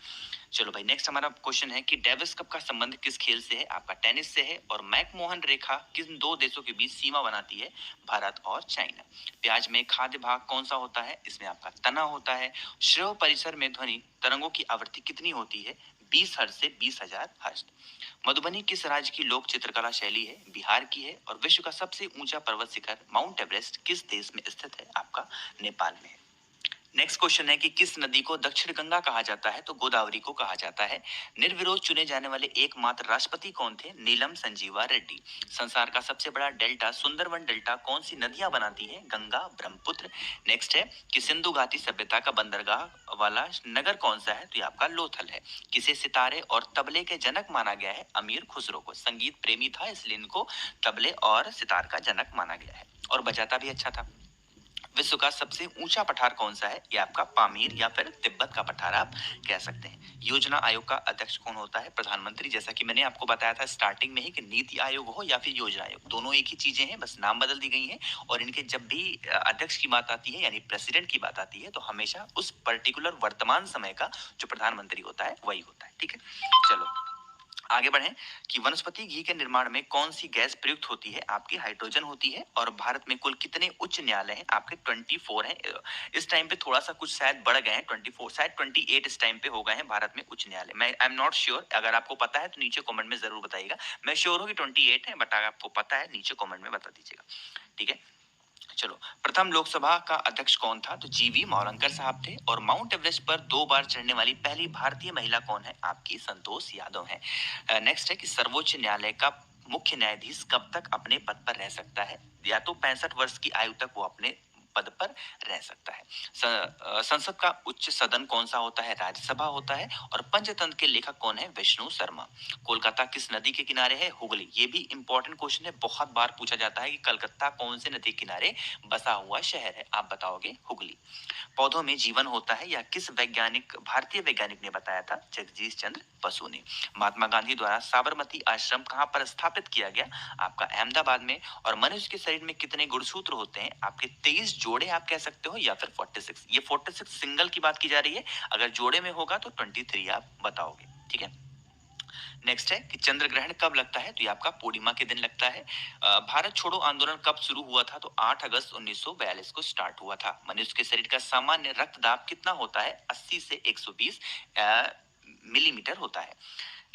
चलो भाई नेक्स्ट हमारा क्वेश्चन है कि डेविस कप का संबंध किस खेल से है? आपका टेनिस से है। और मैकमोहन रेखा किन दो देशों के बीच सीमा बनाती है? भारत और चाइना। प्याज में खाद्य भाग कौन सा होता है? इसमें आपका तना होता है। श्रेय परिसर में ध्वनि तरंगों की आवृत्ति कितनी होती है? 20 हर्ट्ज से 20,000 हर्ट्ज। मधुबनी किस राज्य की लोक चित्रकला शैली है? बिहार की है। और विश्व का सबसे ऊंचा पर्वत शिखर माउंट एवरेस्ट किस देश में स्थित है? आपका नेपाल में है। नेक्स्ट क्वेश्चन है कि किस नदी को दक्षिण गंगा कहा जाता है? तो गोदावरी को कहा जाता है। निर्विरोध चुने जाने वाले एकमात्र राष्ट्रपति कौन थे? नीलम संजीवा रेड्डी। संसार का सबसे बड़ा डेल्टा सुंदरवन डेल्टा कौन सी नदियां बनाती है? गंगा, ब्रह्मपुत्र। नेक्स्ट है कि सिंधु घाटी सभ्यता का बंदरगाह वाला नगर कौन सा है? तो ये आपका लोथल है। किसे सितारे और तबले के जनक माना गया है? अमीर खुसरो को। संगीत प्रेमी था इसलिए इनको तबले और सितार का जनक माना गया है, और बजाता भी अच्छा था। विश्व का सबसे ऊंचा पठार कौन सा है? ये आपका पामीर या फिर तिब्बत का पठार आप कह सकते हैं। योजना आयोग का अध्यक्ष कौन होता है? प्रधानमंत्री। जैसा कि मैंने आपको बताया था स्टार्टिंग में ही कि नीति आयोग हो या फिर योजना आयोग, दोनों एक ही चीजें हैं, बस नाम बदल दी गई हैं। और इनके जब भी अध्यक्ष की बात आती है यानी प्रेसिडेंट की बात आती है तो हमेशा उस पर्टिकुलर वर्तमान समय का जो प्रधानमंत्री होता है वही होता है। ठीक है, चलो आगे बढ़ें कि वनस्पति घी के निर्माण में कौन सी गैस प्रयुक्त होती है? आपकी हाइड्रोजन होती है। और भारत में कुल कितने उच्च न्यायालय हैं? आपके 24 हैं। इस टाइम पे थोड़ा सा कुछ शायद बढ़ गए हैं, 24 शायद 28 इस टाइम पे हो गए हैं भारत में उच्च न्यायालय। मैं आई एम नॉट श्योर, अगर आपको पता है तो नीचे कमेंट में जरूर बताइएगा। मैं श्योर हूँ कि 28 है, बट अगर आपको पता है नीचे कमेंट में बता दीजिएगा। ठीक है, चलो प्रथम लोकसभा का अध्यक्ष कौन था? तो जीवी मौलंकर साहब थे। और माउंट एवरेस्ट पर 2 बार चढ़ने वाली पहली भारतीय महिला कौन है? आपकी संतोष यादव है। नेक्स्ट है कि सर्वोच्च न्यायालय का मुख्य न्यायाधीश कब तक अपने पद पर रह सकता है? या तो 65 वर्ष की आयु तक वो अपने पद पर रह सकता है। संसद का उच्च सदन कौन सा होता है? राज्यसभा होता है। और पंचतंत्र के लेखक कौन है? विष्णु शर्मा। कोलकाता किस नदी के किनारे है? हुगली। ये भी इंपॉर्टेंट क्वेश्चन है, बहुत बार पूछा जाता है कि कलकत्ता कौन से नदी किनारे बसा हुआ शहर है? आप बताओगे हुगली। पौधों में जीवन होता है या किस वैज्ञानिक भारतीय वैज्ञानिक ने बताया था? जगदीश चंद्र बसु ने। महात्मा गांधी द्वारा साबरमती आश्रम कहाँ पर स्थापित किया गया? आपका अहमदाबाद में। और मनुष्य के शरीर में कितने गुणसूत्र होते हैं? आपके 23 जोड़े आप कह सकते हो या फिर 46। ये 46 सिंगल की बात की जा रही है, अगर जोड़े में होगा तो 23 आप बताओगे। ठीक है, नेक्स्ट है कि चंद्र ग्रहण कब लगता है? तो ये आपका पूर्णिमा के दिन लगता है। भारत छोड़ो आंदोलन कब शुरू हुआ था? तो 8 अगस्त 1942 को स्टार्ट हुआ था। मनुष्य के शरीर का सामान्य रक्तदाब कितना होता है? 80 से 120 मिलीमीटर होता है।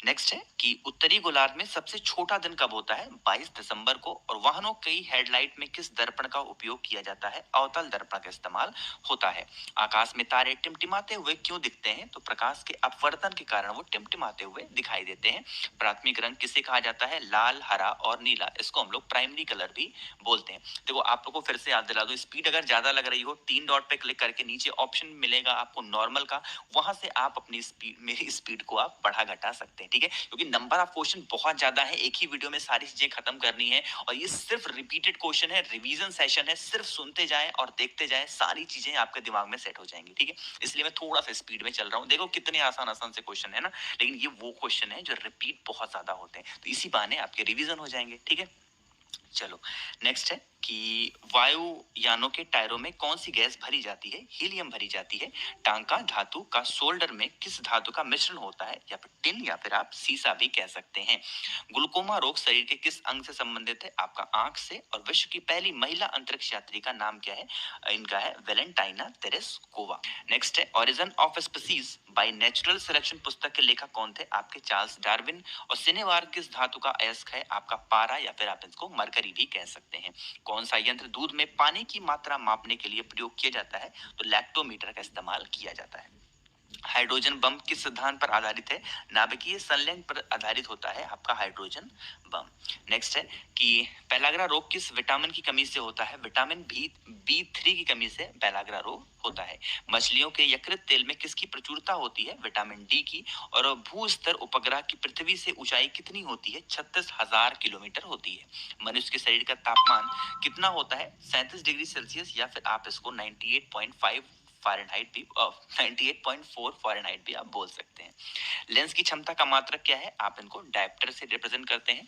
नेक्स्ट है कि उत्तरी गोलार्ध में सबसे छोटा दिन कब होता है? 22 दिसंबर को। और वाहनों की हेडलाइट में किस दर्पण का उपयोग किया जाता है? अवतल दर्पण का इस्तेमाल होता है। आकाश में तारे टिमटिमाते हुए क्यों दिखते हैं? तो प्रकाश के अपवर्तन के कारण वो टिमटिमाते हुए दिखाई देते हैं। प्राथमिक रंग किसे कहा जाता है? लाल, हरा और नीला, इसको हम लोग प्राइमरी कलर भी बोलते हैं। देखो आप लोगों को फिर से याद दिला दो, स्पीड अगर ज्यादा लग रही हो 3 डॉट पे क्लिक करके नीचे ऑप्शन मिलेगा आपको नॉर्मल का, वहां से आप अपनी स्पीड, मेरी स्पीड को आप बढ़ा घटा सकते हैं। ठीक है, क्योंकि नंबर ऑफ क्वेश्चन बहुत ज्यादा है, एक ही वीडियो में सारी चीजें खत्म करनी है। और ये सिर्फ रिपीटेड क्वेश्चन है, रिवीजन सेशन है, सिर्फ सुनते जाएं और देखते जाएं, सारी चीजें आपके दिमाग में सेट हो जाएंगी। ठीक है, इसलिए मैं थोड़ा सा स्पीड में चल रहा हूँ। देखो कितने आसान आसान से क्वेश्चन है ना, लेकिन ये वो क्वेश्चन है जो रिपीट बहुत ज्यादा होते हैं, तो इसी बहाने आपके रिवीजन हो जाएंगे। ठीक है, चलो नेक्स्ट है कि वायुयानों के टायरों में कौन सी गैस भरी जाती है? हीलियम भरी जाती है। टांका धातु का सोल्डर में किस धातु का मिश्रण होता है? या फिर टिन या फिर आप सीसा भी कह सकते हैं। ग्लूकोमा रोग शरीर के किस अंग से संबंधित है? आपका आंख से। और विश्व की पहली महिला अंतरिक्ष यात्री का नाम क्या है? इनका है वेलेंटाइना तेरेस्कोवा। नेक्स्ट है origin of species by natural selection पुस्तक के लेखक कौन थे? आपके चार्ल्स डार्विन। और सिनेवार किस धातु का अयस्क है? आपका पारा या फिर आप इसको मरकरी भी कह सकते हैं। कौन सा यंत्र दूध में पानी की मात्रा मापने के लिए प्रयोग किया जाता है? तो लैक्टोमीटर का इस्तेमाल किया जाता है। हाइड्रोजन बम किस सिद्धांत पर आधारित है? नाभिकीय संलयन पर आधारित होता है आपका हाइड्रोजन बम। नेक्स्ट है कि पेलाग्रा रोग किस विटामिन की कमी से होता है? विटामिन बी 3 की कमी से पेलाग्रा रोग होता है। मछलियों के यकृत तेल में किसकी प्रचुरता होती है? विटामिन डी की। और भू स्तर उपग्रह की पृथ्वी से ऊंचाई कितनी होती है? 36,000 किलोमीटर होती है। मनुष्य के शरीर का तापमान कितना होता है? 37 डिग्री सेल्सियस, या फिर आप इसको 98.5 फ़ारेनहाइट भी 98.4 फ़ारेनहाइट भी आप बोल सकते हैं। लेंस की क्षमता का मात्रक क्या है? आप इनको डायप्टर से रिप्रेजेंट करते हैं।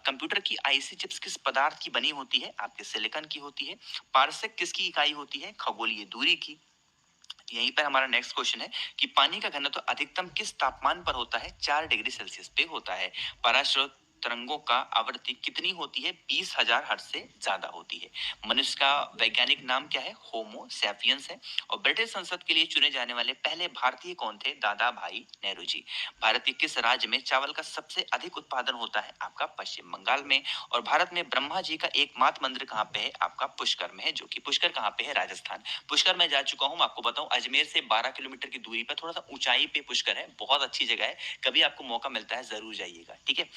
कंप्यूटर की आईसी चिप्स किस पदार्थ की बनी होती है? आपके सिलिकॉन की होती है। पारसेक किसकी इकाई होती है? खगोलीय दूरी की। यहीं पर हमारा नेक्स्ट क्वेश्चन है कि पानी का घनत्व अधिकतम किस तापमान पर होता है? 4 डिग्री सेल्सियस पे होता है। परास्रोत तरंगों का आवृत्ति कितनी होती है? 20,000 हर्ट्ज से ज्यादा होती है। मनुष्य का वैज्ञानिक नाम क्या है? होमो सैपियंस है। और ब्रिटिश संसद के लिए चुने जाने वाले पहले भारतीय कौन थे? दादा भाई नेहरू जी। भारत के किस राज्य में चावल का सबसे अधिक उत्पादन होता है? आपका पश्चिम बंगाल में। और भारत में ब्रह्मा जी का एकमात्र मंदिर कहाँ पे है? आपका पुष्कर में है, जो कि पुष्कर कहाँ पे है? राजस्थान। पुष्कर मैं जा चुका हूँ, आपको बताऊं अजमेर से 12 किलोमीटर की दूरी पर थोड़ा सा ऊंचाई पे पुष्कर है, बहुत अच्छी जगह है, कभी आपको मौका मिलता है जरूर जाइएगा, ठीक है।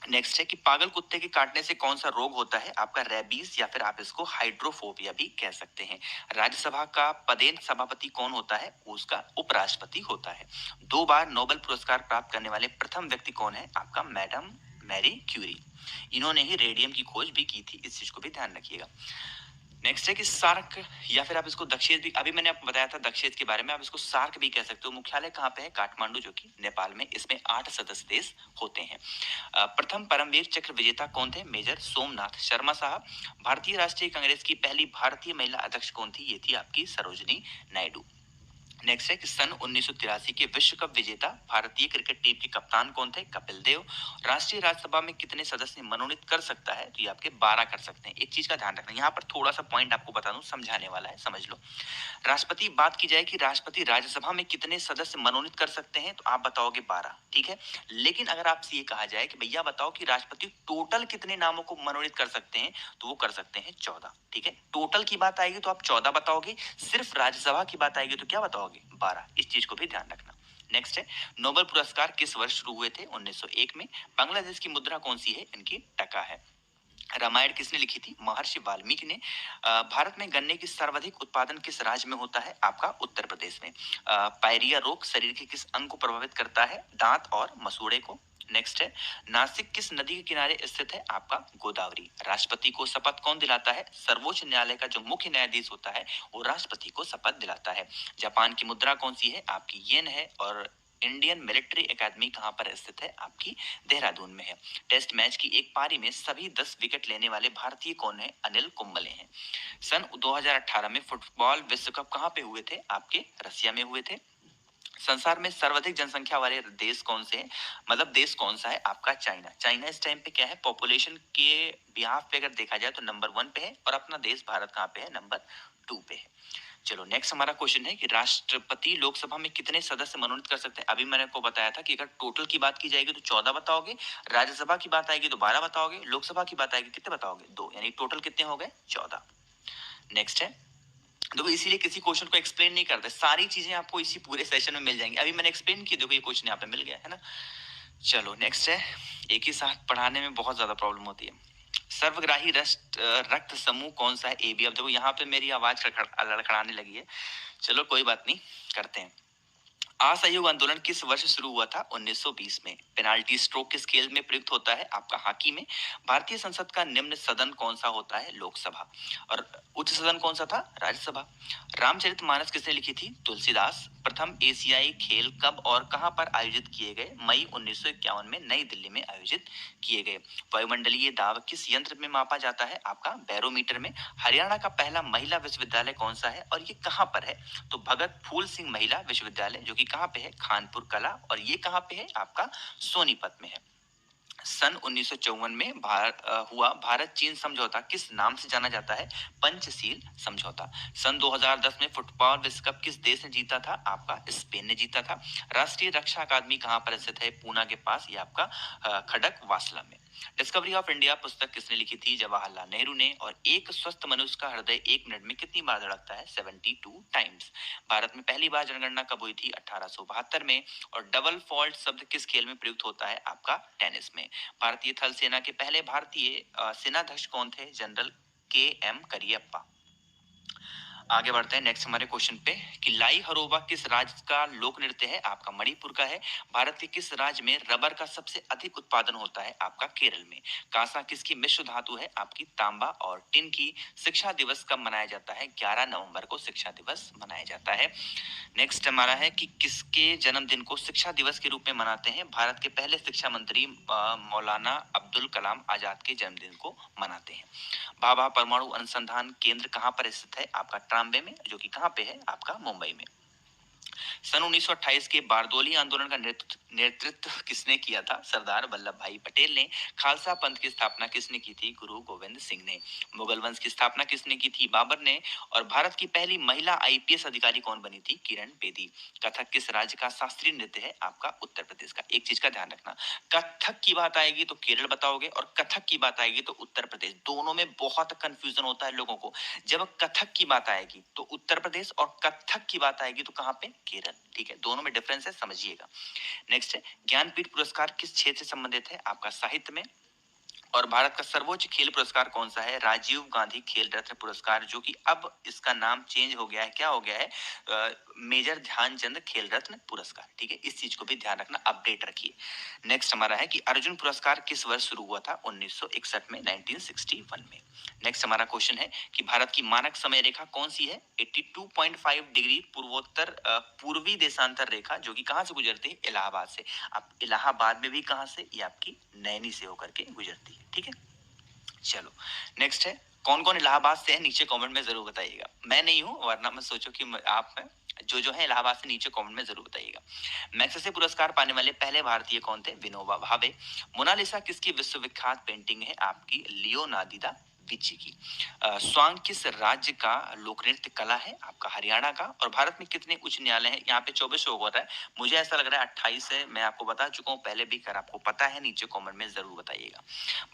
नेक्स्ट है कि पागल कुत्ते के काटने से कौन सा रोग होता है? आपका रेबीज, या फिर आप इसको हाइड्रोफोबिया भी कह सकते हैं। राज्यसभा का पदेन सभापति कौन होता है? उसका उपराष्ट्रपति होता है। 2 बार नोबेल पुरस्कार प्राप्त करने वाले प्रथम व्यक्ति कौन है? आपका मैडम मैरी क्यूरी। इन्होंने ही रेडियम की खोज भी की थी, इस चीज को भी ध्यान रखिएगा। नेक्स्ट है कि सार्क, या फिर आप इसको दक्षेज भी, अभी मैंने आपको बताया था दक्षेज के बारे में, आप इसको सार्क भी कह सकते हो। मुख्यालय कहाँ पे है? काठमांडू, जो कि नेपाल में। इसमें 8 सदस्य देश होते हैं। प्रथम परमवीर चक्र विजेता कौन थे? मेजर सोमनाथ शर्मा साहब। भारतीय राष्ट्रीय कांग्रेस की पहली भारतीय महिला अध्यक्ष कौन थी? ये थी आपकी सरोजनी नायडू। नेक्स्ट है कि सन 1983 के विश्व कप विजेता भारतीय क्रिकेट टीम के कप्तान कौन थे? कपिल देव। राष्ट्रीय राज्यसभा में कितने सदस्य मनोनीत कर सकता है? तो ये आपके 12 कर सकते हैं। एक चीज का ध्यान रखना, यहाँ पर थोड़ा सा पॉइंट आपको बता दूं, समझाने वाला है, समझ लो। राष्ट्रपति, बात की जाए कि राष्ट्रपति राज्यसभा में कितने सदस्य मनोनीत कर सकते हैं, तो आप बताओगे 12, ठीक है। लेकिन अगर आपसे ये कहा जाए कि भैया बताओ कि राष्ट्रपति टोटल कितने नामों को मनोनीत कर सकते हैं, तो वो कर सकते हैं 14, ठीक है। टोटल की बात आएगी तो आप 14 बताओगे, सिर्फ राज्यसभा की बात आएगी तो क्या बताओगे? 12। इस चीज को भी ध्यान रखना। नेक्स्ट है, नोबेल पुरस्कार किस वर्ष शुरू हुए थे? 1901 में। बांग्लादेश की मुद्रा कौन सी है? इनकी टका है। रामायण किसने लिखी थी? महर्षि वाल्मीकि ने। भारत में गन्ने की सर्वाधिक उत्पादन किस राज्य में होता है? आपका उत्तर प्रदेश में। पायरिया रोग शरीर के किस अंग को प्रभावित करता है? दांत और मसूड़े को। नेक्स्ट है, नासिक किस नदी के किनारे स्थित है? आपका गोदावरी। राष्ट्रपति को शपथ कौन दिलाता है? सर्वोच्च न्यायालय का जो मुख्य न्यायाधीश होता है वो राष्ट्रपति को शपथ दिलाता है। जापान की मुद्रा कौन सी है? आपकी येन है। और इंडियन मिलिट्री एकेडमी कहाँ पर स्थित है? आपकी देहरादून में है। टेस्ट मैच की एक पारी में सभी 10 विकेट लेने वाले भारतीय कौन है? अनिल कुंबले हैं। सन 2018 में फुटबॉल विश्व कप कहाँ पे हुए थे? आपके रसिया में हुए थे। संसार में सर्वाधिक जनसंख्या वाले देश कौन से हैं? मतलब देश कौन सा है? आपका चाइना। चाइना इस टाइम पे क्या है? पॉपुलेशन के बिहाफ पे अगर देखा जाए तो नंबर 1 पे है, और अपना देश भारत कहाँ पे है? नंबर 2 पे है। चलो नेक्स्ट हमारा क्वेश्चन है कि राष्ट्रपति लोकसभा में कितने सदस्य मनोनीत कर सकते हैं? अभी मैंने आपको बताया था कि अगर टोटल की बात की जाएगी तो 14 बताओगे, राज्यसभा की बात आएगी तो 12 बताओगे, लोकसभा की बात आएगी कितने बताओगे? 2, यानी टोटल कितने हो गए? 14। नेक्स्ट है, देखो इसीलिए किसी क्वेश्चन को एक्सप्लेन नहीं करते, सारी चीजें आपको इसी पूरे सेशन में मिल जाएंगी। अभी मैंने एक्सप्लेन की, देखो ये क्वेश्चन यहाँ पे मिल गया है ना। चलो नेक्स्ट है, एक ही साथ पढ़ाने में बहुत ज्यादा प्रॉब्लम होती है। सर्वग्राही रक्त समूह कौन सा है? A B. अब देखो यहाँ पे मेरी आवाज लड़खड़ाने लगी है, चलो कोई बात नहीं, करते हैं। असहयोग आंदोलन किस वर्ष शुरू हुआ था? 1920 में। पेनाल्टी स्ट्रोक किस खेल में प्रयुक्त होता है? आपका हॉकी में। भारतीय संसद का निम्न सदन कौन सा होता है? लोकसभा। और उच्च सदन कौन सा था? राज्यसभा। रामचरितमानस किसने लिखी थी? तुलसीदास। प्रथम एशियाई खेल कब और कहां पर आयोजित किए गए? मई 1951 में नई दिल्ली में आयोजित किए गए। वायुमंडलीय दाब किस यंत्र में मापा जाता है? आपका बैरोमीटर में। हरियाणा का पहला महिला विश्वविद्यालय कौन सा है और ये कहां पर है? तो भगत फूल सिंह महिला विश्वविद्यालय, जो कि कहाँ पे है? खानपुर कला। और ये कहाँ पे है? आपका सोनीपत में है। सन 1954 में हुआ भारत चीन समझौता किस नाम से जाना जाता है? पंचशील समझौता। सन 2010 में फुटबॉल विश्व कप किस देश ने जीता था? आपका स्पेन ने जीता था। राष्ट्रीय रक्षा अकादमी कहाँ पर स्थित है? पूना के पास, ये आपका खड़क वासला में। डिस्कवरी ऑफ इंडिया पुस्तक किसने लिखी थी? जवाहरलाल नेहरू ने। और एक स्वस्थ मनुष्य का हृदय 1 मिनट में कितनी बार धड़कता है? 72 टाइम्स। भारत में पहली बार जनगणना कब हुई थी? 1872 में। और डबल फॉल्ट शब्द किस खेल में प्रयुक्त होता है? आपका टेनिस में। भारतीय थल सेना के पहले भारतीय सेनाध्यक्ष कौन थे? General K M. करियप्पा। आगे बढ़ते हैं नेक्स्ट हमारे क्वेश्चन पे कि लाई हरोबा किस राज्य का लोक नृत्य है? आपका मणिपुर का है। भारत के किस राज्य में रबर का सबसे अधिक उत्पादन होता है? आपका केरल में। कांसा किसकी मिश्र धातु है? आपकी तांबा। और टिन की शिक्षा दिवस कब मनाया जाता है? 11 नवंबर को शिक्षा दिवस मनाया जाता है। नेक्स्ट हमारा है कि किसके जन्मदिन को शिक्षा दिवस के रूप में मनाते हैं? भारत के पहले शिक्षा मंत्री मौलाना अब्दुल कलाम आजाद के जन्मदिन को मनाते हैं। भाभा परमाणु अनुसंधान केंद्र कहाँ पर स्थित है? आपका ट्राम्बे में, जो कि कहाँ पे है? आपका मुंबई में। सन 1928 के बारदोली आंदोलन का नेतृत्व नेतृत्व किसने किया था? सरदार वल्लभ भाई पटेल ने। खालसा पंथ की स्थापना किसने की थी? गुरु गोविंद सिंह ने। मुगल वंश की स्थापना किसने की थी? बाबर ने। और भारत की पहली महिला आईपीएस अधिकारी कौन बनी थी? किरण बेदी। कथक किस राज्य का शास्त्रीय नृत्य है? आपका उत्तर प्रदेश का। एक चीज का ध्यान रखना, कथक की बात आएगी तो केरल बताओगे और कथक की बात आएगी तो उत्तर प्रदेश। दोनों में बहुत कंफ्यूजन होता है लोगों को। जब कथक की बात आएगी तो उत्तर प्रदेश और कथक की बात आएगी तो कहां पे? केरल। ठीक है, दोनों में डिफरेंस है, समझिएगा। नेक्स्ट है, ज्ञानपीठ पुरस्कार किस क्षेत्र से संबंधित है? आपका साहित्य में। और भारत का सर्वोच्च खेल पुरस्कार कौन सा है? राजीव गांधी खेल रत्न पुरस्कार, जो कि अब इसका नाम चेंज हो गया है। क्या हो गया है? मेजर ध्यानचंद खेल रत्न पुरस्कार। ठीक है, इस चीज को भी ध्यान रखना, अपडेट रखिए। नेक्स्ट हमारा है कि अर्जुन पुरस्कार किस वर्ष शुरू हुआ था? 1961 में, 1961 में। नेक्स्ट हमारा क्वेश्चन है कि भारत की मानक समय रेखा कौन सी है? 82.5 डिग्री पूर्वोत्तर पूर्वी देशांतर रेखा, जो कि कहां से गुजरती है? इलाहाबाद से। अब इलाहाबाद में भी कहां से? ये आपकी नैनी से होकर के गुजरती है। ठीक है, चलो नेक्स्ट है, कौन कौन इलाहाबाद से है? नीचे कमेंट में जरूर बताइएगा। मैं नहीं हूं, वरना मैं सोचो कि आप हैं। जो है इलाहाबाद से, नीचे कमेंट में जरूर बताइएगा। मैग्सेसे पुरस्कार पाने वाले पहले भारतीय कौन थे? विनोबा भावे। मोनालिसा किसकी विश्वविख्यात पेंटिंग है? आपकी लियोनार्डो दा विंची की। स्वांग किस राज्य का लोक नृत्य कला है? आपका हरियाणा का। और भारत में कितने उच्च न्यायालय हैं? यहाँ पे 24 शो हो रहा है, मुझे ऐसा लग रहा है 28 है। मैं आपको बता चुका हूँ पहले भी, कर आपको पता है नीचे कमेंट में जरूर बताइएगा।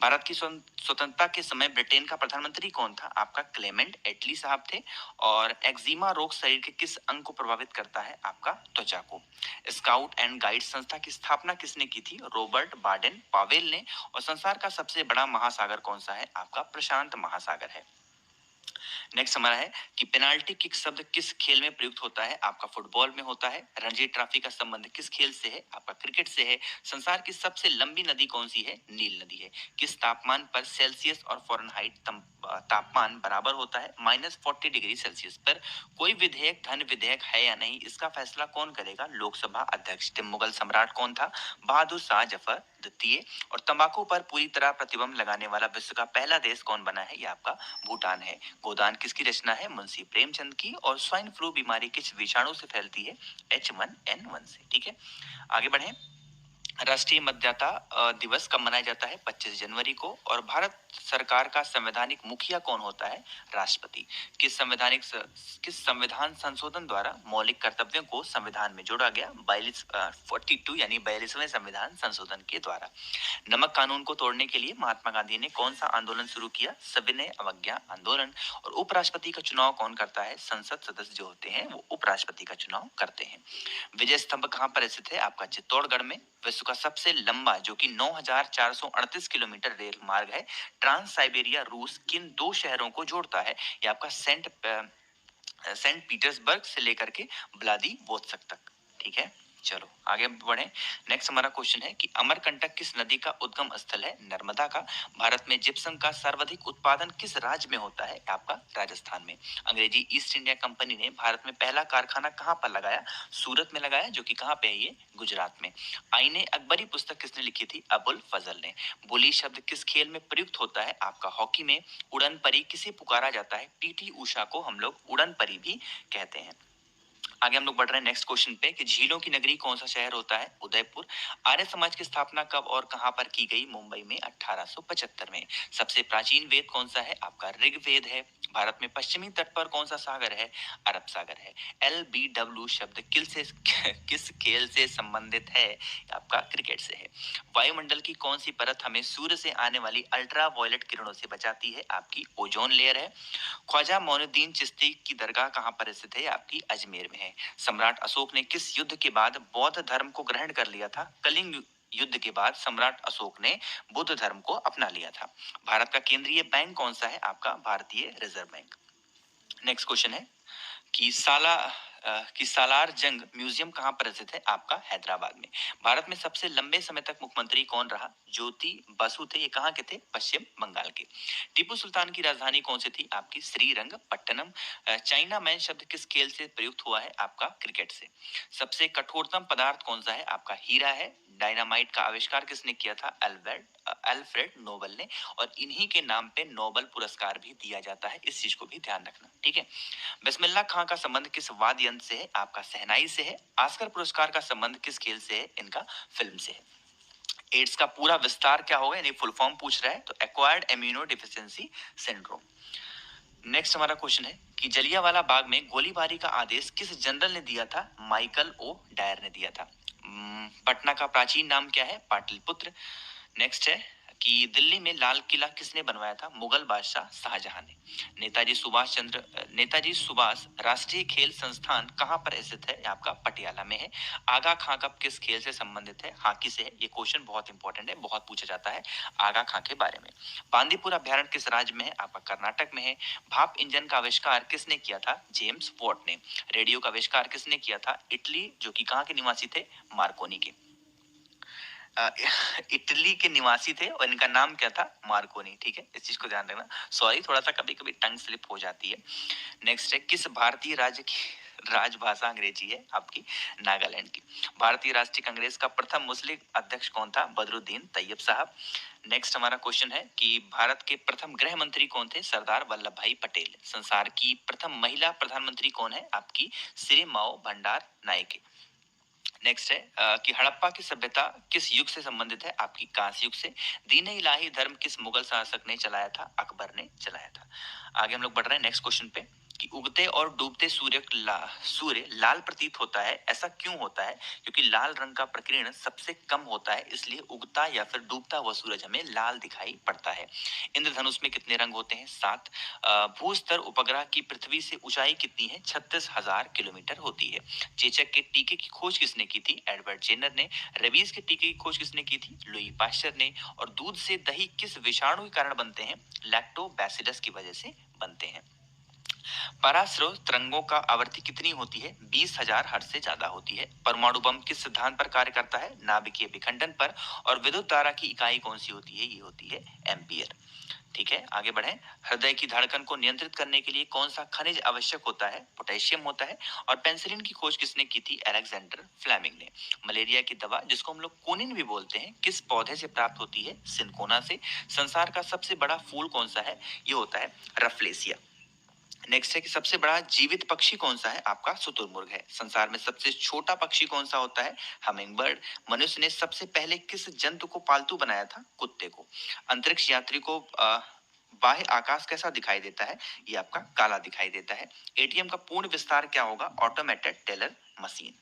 भारत की स्वतंत्रता के समय ब्रिटेन का प्रधानमंत्री कौन था? आपका क्लेमेंट एटली साहब थे। और एक्जिमा रोग शरीर के किस अंग को प्रभावित करता है? आपका त्वचा को। स्काउट एंड गाइड संस्था की स्थापना किसने की थी? रॉबर्ट बाडेन पावेल ने। और संसार का सबसे बड़ा महासागर कौन सा है? आपका प्रशांत महासागर है। नेक्स्ट हमारा है कि पेनाल्टी किक शब्द किस खेल में प्रयुक्त होता है? आपका फुटबॉल में होता है। रणजी ट्रॉफी का संबंध किस खेल से है? आपका क्रिकेट से है। संसार की सबसे लंबी नदी कौन सी है? नील नदी है। किस तापमान पर सेल्सियस और फ़ारेनहाइट तापमान बराबर होता है? -40 डिग्री सेल्सियस पर। कोई विधेयक धन विधेयक है या नहीं, इसका फैसला कौन करेगा? लोकसभा अध्यक्ष। मुगल सम्राट कौन था? बहादुर शाह जफर द्वितीय। और तंबाकू पर पूरी तरह प्रतिबंध लगाने वाला विश्व का पहला देश कौन बना है? ये आपका भूटान है। गोदान किसकी रचना है? मुंशी प्रेमचंद की। और स्वाइन फ्लू बीमारी किस विषाणु से फैलती है? H1N1 से। ठीक है, आगे बढ़े। राष्ट्रीय मतदाता दिवस कब मनाया जाता है? 25 जनवरी को। और भारत सरकार का संवैधानिक मुखिया कौन होता है? राष्ट्रपति। किस संविधान संशोधन द्वारा मौलिक कर्तव्यों को संविधान में जोड़ा गया? 42 यानी 42वें संविधान संशोधन के द्वारा। नमक कानून को तोड़ने के लिए महात्मा गांधी ने कौन सा आंदोलन शुरू किया? सविनय अवज्ञा आंदोलन। और उपराष्ट्रपति का चुनाव कौन करता है? संसद सदस्य जो होते हैं वो उपराष्ट्रपति का चुनाव करते हैं। विजय स्तंभ कहाँ पर स्थित है? आपका चित्तौड़गढ़ में। विश्व का सबसे लंबा, जो कि 9,438 किलोमीटर रेल मार्ग है, ट्रांस साइबेरिया रूस, किन दो शहरों को जोड़ता है? ये आपका सेंट पीटर्सबर्ग से लेकर के व्लादिवोस्तोक तक। ठीक है, चलो आगे बढ़े। नेक्स्ट हमारा क्वेश्चन है कि अमरकंटक किस नदी का उद्गम स्थल है? नर्मदा का। भारत में जिप्सम का सर्वाधिक उत्पादन किस राज्य में होता है? आपका राजस्थान में। अंग्रेजी ईस्ट इंडिया कंपनी ने भारत में पहला कारखाना कहाँ पर लगाया? सूरत में लगाया, जो कि कहाँ पे है? ये गुजरात में। आईने अकबरी पुस्तक किसने लिखी थी? अबुल फजल ने। बोली शब्द किस खेल में प्रयुक्त होता है? आपका हॉकी में। उड़न परी किसे पुकारा जाता है? पीटी उषा को हम लोग उड़न परी भी कहते हैं। आगे हम लोग बढ़ रहे हैं नेक्स्ट क्वेश्चन पे कि झीलों की नगरी कौन सा शहर होता है? उदयपुर। आर्य समाज की स्थापना कब और कहां पर की गई? मुंबई में, 1875 में। सबसे प्राचीन वेद कौन सा है? आपका ऋग्वेद है। भारत में पश्चिमी तट पर कौन सा सागर है? अरब सागर है। LBW शब्द किस खेल से संबंधित है? आपका क्रिकेट से है। वायुमंडल की कौन सी परत हमें सूर्य से आने वाली अल्ट्रा वायलेट किरणों से बचाती है? आपकी ओजोन लेयर है। ख्वाजा मोइनुद्दीन चिश्ती की दरगाह कहाँ पर स्थित है? आपकी अजमेर में है। सम्राट अशोक ने किस युद्ध के बाद बौद्ध धर्म को ग्रहण कर लिया था? कलिंग युद्ध के बाद सम्राट अशोक ने बुद्ध धर्म को अपना लिया था। भारत का केंद्रीय बैंक कौन सा है? आपका भारतीय रिजर्व बैंक। नेक्स्ट क्वेश्चन है कि सालार जंग म्यूजियम कहाँ पर स्थित है? आपका हैदराबाद में। भारत में सबसे लंबे समय तक मुख्यमंत्री कौन रहा? ज्योति बसु थे। ये कहाँ के थे? पश्चिम बंगाल के। टीपू सुल्तान की राजधानी कौन सी थी? आपकी श्रीरंगपट्टनम। चाइना मैन शब्द किस खेल से प्रयुक्त हुआ है? आपका क्रिकेट से। सबसे कठोरतम पदार्थ कौन सा है? आपका हीरा है। डायनामाइट का आविष्कार किसने किया था? अल्फ्रेड नोबल ने। और इन्हीं के नाम पे नोबल पुरस्कार भी दिया जाता है, इस चीज को भी ध्यान रखना। ठीक है, बिस्मिल्लाह खां का संबंध किस वाद्य यंत्र ग्रंथ से है, आपका शहनाई से है। ऑस्कर पुरस्कार का संबंध किस खेल से है? इनका फिल्म से है। एड्स का पूरा विस्तार क्या होगा, यानी फुल फॉर्म पूछ रहा है तो acquired immuno deficiency syndrome. Next हमारा क्वेश्चन है कि जलियांवाला बाग में गोलीबारी का आदेश किस जनरल ने दिया था? माइकल ओ डायर ने दिया था। पटना का प्राचीन नाम क्या है? पाटलिपुत्र। नेक्स्ट है कि दिल्ली में लाल किला किसने बनवाया था? मुगल बादशाह शाहजहां ने। नेताजी सुभाष राष्ट्रीय खेल संस्थान कहाँ पर स्थित है? आपका पटियाला में है। आगा खां कब किस खेल से संबंधित है? हॉकी से है। ये क्वेश्चन बहुत इंपॉर्टेंट है, बहुत पूछा जाता है आगा खां के बारे में। बांदीपुर अभ्यारण्य किस राज्य में है? आपका कर्नाटक में है। भाप इंजन का आविष्कार किसने किया था? जेम्स वॉट ने। रेडियो का आविष्कार किसने किया था? इटली, जो कि कहाँ के निवासी थे? मार्कोनी के। अ, इटली के निवासी थे और इनका नाम क्या था? मार्कोनी। ठीक है, इस चीज को ध्यान रखना। सॉरी, थोड़ा सा कभी कभी टंग स्लिप हो जाती है। नेक्स्ट है किस भारतीय राज्य की राजभाषा अंग्रेजी है? आपकी नागालैंड की। भारतीय राष्ट्रीय कांग्रेस का प्रथम मुस्लिम अध्यक्ष कौन था? बदरुद्दीन तैयब साहब। नेक्स्ट हमारा क्वेश्चन है कि भारत के प्रथम गृह मंत्री कौन थे? सरदार वल्लभ भाई पटेल। संसार की प्रथम महिला प्रधानमंत्री कौन है? आपकी श्री माओ भंडार नायके। नेक्स्ट है कि हड़प्पा की सभ्यता किस युग से संबंधित है? आपकी कांस्य युग से। दीन इलाही धर्म किस मुगल शासक ने चलाया था? अकबर ने चलाया था। आगे हम लोग बढ़ रहे हैं नेक्स्ट क्वेश्चन पे कि उगते और डूबते सूर्य लाल प्रतीत होता है, ऐसा क्यों होता है? क्योंकि लाल रंग का प्रकीर्ण सबसे कम होता है, इसलिए उगता या फिर डूबता हुआ सूरज हमें लाल दिखाई पड़ता है। इंद्रधनुष में कितने रंग होते हैं? 7। भूस्तर उपग्रह की पृथ्वी से ऊंचाई कितनी है? 36,000 किलोमीटर होती है। चेचक के टीके की खोज किसने की थी? एडवर्ड जेनर ने। रेबीज के टीके की खोज किसने की थी? लुई पाश्चर ने। और दूध से दही किस विषाणु के कारण बनते हैं? लैक्टोबैसिलस की वजह से बनते हैं। पराश्रव तरंगों का आवृत्ति कितनी होती है? 20,000 हर्ट्ज से ज्यादा होती है। परमाणु बम किस सिद्धांत पर कार्य करता है? नाभिकीय विखंडन पर। और विद्युत धारा की इकाई कौन सी होती है? ये होती है एम्पियर। ठीक है, आगे बढ़े। हृदय की धड़कन को नियंत्रित करने के लिए कौन सा खनिज आवश्यक होता है? पोटेशियम होता है। और पेनिसिलिन की खोज किसने की थी? अलेक्जेंडर फ्लेमिंग ने। मलेरिया की दवा, जिसको हम लोग कोनिन भी बोलते हैं, किस पौधे से प्राप्त होती है? सिनकोना से। संसार का सबसे बड़ा फूल कौन सा है? ये होता है रफलेसिया। नेक्स्ट है कि सबसे बड़ा जीवित पक्षी कौन सा है? आपका शुतुरमुर्ग है। संसार में सबसे छोटा पक्षी कौन सा होता है? हमिंगबर्ड। मनुष्य ने सबसे पहले किस जंतु को पालतू बनाया था? कुत्ते को। अंतरिक्ष यात्री को बाह्य आकाश कैसा दिखाई देता है? ये आपका काला दिखाई देता है। एटीएम का पूर्ण विस्तार क्या होगा? Automated teller machine.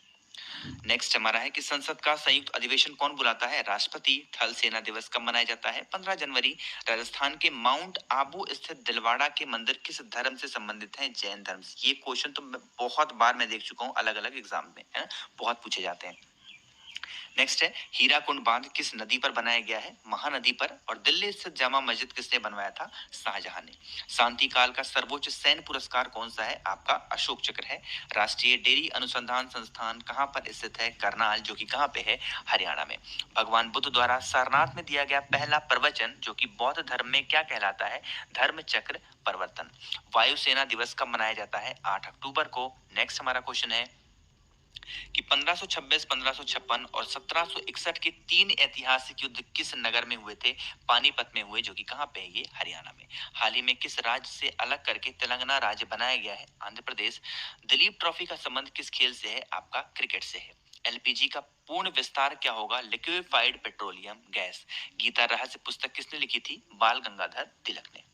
नेक्स्ट हमारा है कि संसद का संयुक्त अधिवेशन कौन बुलाता है? राष्ट्रपति। थल सेना दिवस कब मनाया जाता है? 15 जनवरी। राजस्थान के माउंट आबू स्थित दिलवाड़ा के मंदिर किस धर्म से संबंधित है? जैन धर्म से। ये क्वेश्चन तो बहुत बार मैं देख चुका हूँ अलग अलग एग्जाम में, है ना, बहुत पूछे जाते हैं। नेक्स्ट है हीराकुंड बांध किस नदी पर बनाया गया है? महानदी पर। और दिल्ली स्थित जामा मस्जिद किसने बनवाया था? शाहजहां ने। शांति काल का सर्वोच्च सैन्य पुरस्कार कौन सा है? आपका अशोक चक्र है। राष्ट्रीय डेयरी अनुसंधान संस्थान कहाँ पर स्थित है? करनाल, जो कि कहाँ पे है? हरियाणा में। भगवान बुद्ध द्वारा सारनाथ में दिया गया पहला प्रवचन, जो कि बौद्ध धर्म में क्या कहलाता है? धर्म चक्र प्रवर्तन। वायुसेना दिवस कब मनाया जाता है? 8 अक्टूबर को। नेक्स्ट हमारा क्वेश्चन है कि 1526, 1556 और 1761 के 3 ऐतिहासिक युद्ध किस नगर में हुए थे? पानीपत में हुए, जो कि कहाँ पे है? ये हरियाणा में। हाल ही में किस राज्य से अलग करके तेलंगाना राज्य बनाया गया है? आंध्र प्रदेश। दिलीप ट्रॉफी का संबंध किस खेल से है? आपका क्रिकेट से है। एलपीजी का पूर्ण विस्तार क्या होगा? Liquefied petroleum gas. गीता रहस्य पुस्तक किसने लिखी थी? बाल गंगाधर तिलक ने।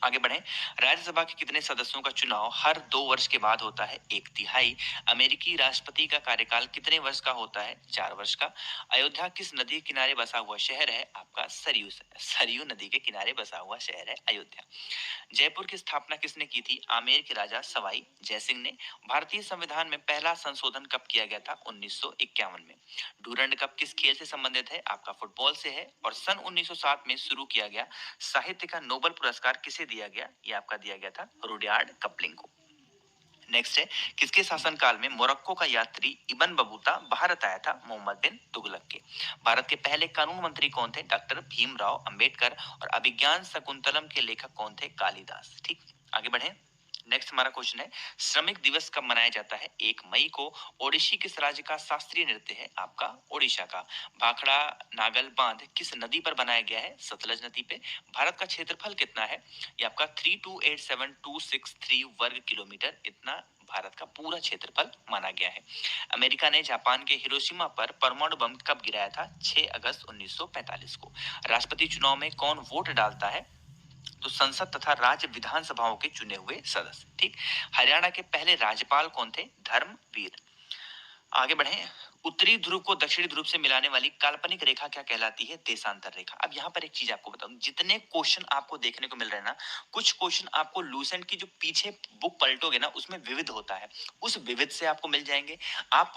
आगे बढ़े। राज्यसभा के कितने सदस्यों का चुनाव हर 2 वर्ष के बाद होता है? 1/3। अमेरिकी राष्ट्रपति का कार्यकाल कितने वर्ष का होता है? 4 वर्ष का। अयोध्या किस नदी के किनारे बसा हुआ शहर है? आपका सरयू। सरयू नदी के किनारे बसा हुआ शहर है अयोध्या। जयपुर की स्थापना किसने की थी? आमेर के राजा सवाई जयसिंह ने। भारतीय संविधान में पहला संशोधन कब किया गया था? 1951 में। डूरंड कप किस खेल से संबंधित है? आपका फुटबॉल से है। और सन 1907 में शुरू किया गया साहित्य का नोबेल पुरस्कार किसे दिया गया? ये आपका दिया गया था रुडयार्ड कपलिंग को। नेक्स्ट है किसके शासनकाल में मोरक्को का यात्री इब्न बतूता भारत आया था? मोहम्मद बिन तुगलक के। भारत के पहले कानून मंत्री कौन थे? डॉक्टर भीमराव अंबेडकर। और अभिज्ञान शकुंतलम के लेखक कौन थे? कालिदास। ठीक, आगे बढ़े। नेक्स्ट नेक्स्ट हमारा क्वेश्चन है, श्रमिक दिवस कब मनाया जाता है? 1 मई को। ओडिसी किस राज्य का शास्त्रीय नृत्य है? आपका ओडिशा का। भाखड़ा नागल बांध किस नदी पर बनाया गया है? सतलज नदी पे। भारत का क्षेत्रफल कितना है? ये आपका 3287263 वर्ग किलोमीटर, इतना भारत का पूरा क्षेत्रफल माना गया है। अमेरिका ने जापान के हिरोशिमा पर परमाणु बम कब गिराया था? 6 अगस्त 1945 को। राष्ट्रपति चुनाव में कौन वोट डालता है? तो संसद तथा राज्य विधानसभाओं के चुने हुए सदस्य। ठीक। हरियाणा के पहले राज्यपाल कौन थे? धर्मवीर। आगे बढ़े। उत्तरी ध्रुव को दक्षिणी ध्रुव से मिलाने वाली काल्पनिक रेखा क्या कहलाती है? देशांतर रेखा। अब यहाँ पर एक चीज आपको बताऊं, जितने क्वेश्चन आपको देखने को मिल रहे हैं ना, कुछ क्वेश्चन आपको लूसेंट की जो पीछे बुक पलटोगे ना, उसमें विविध होता है, उस विविध से आपको मिल जाएंगे। आप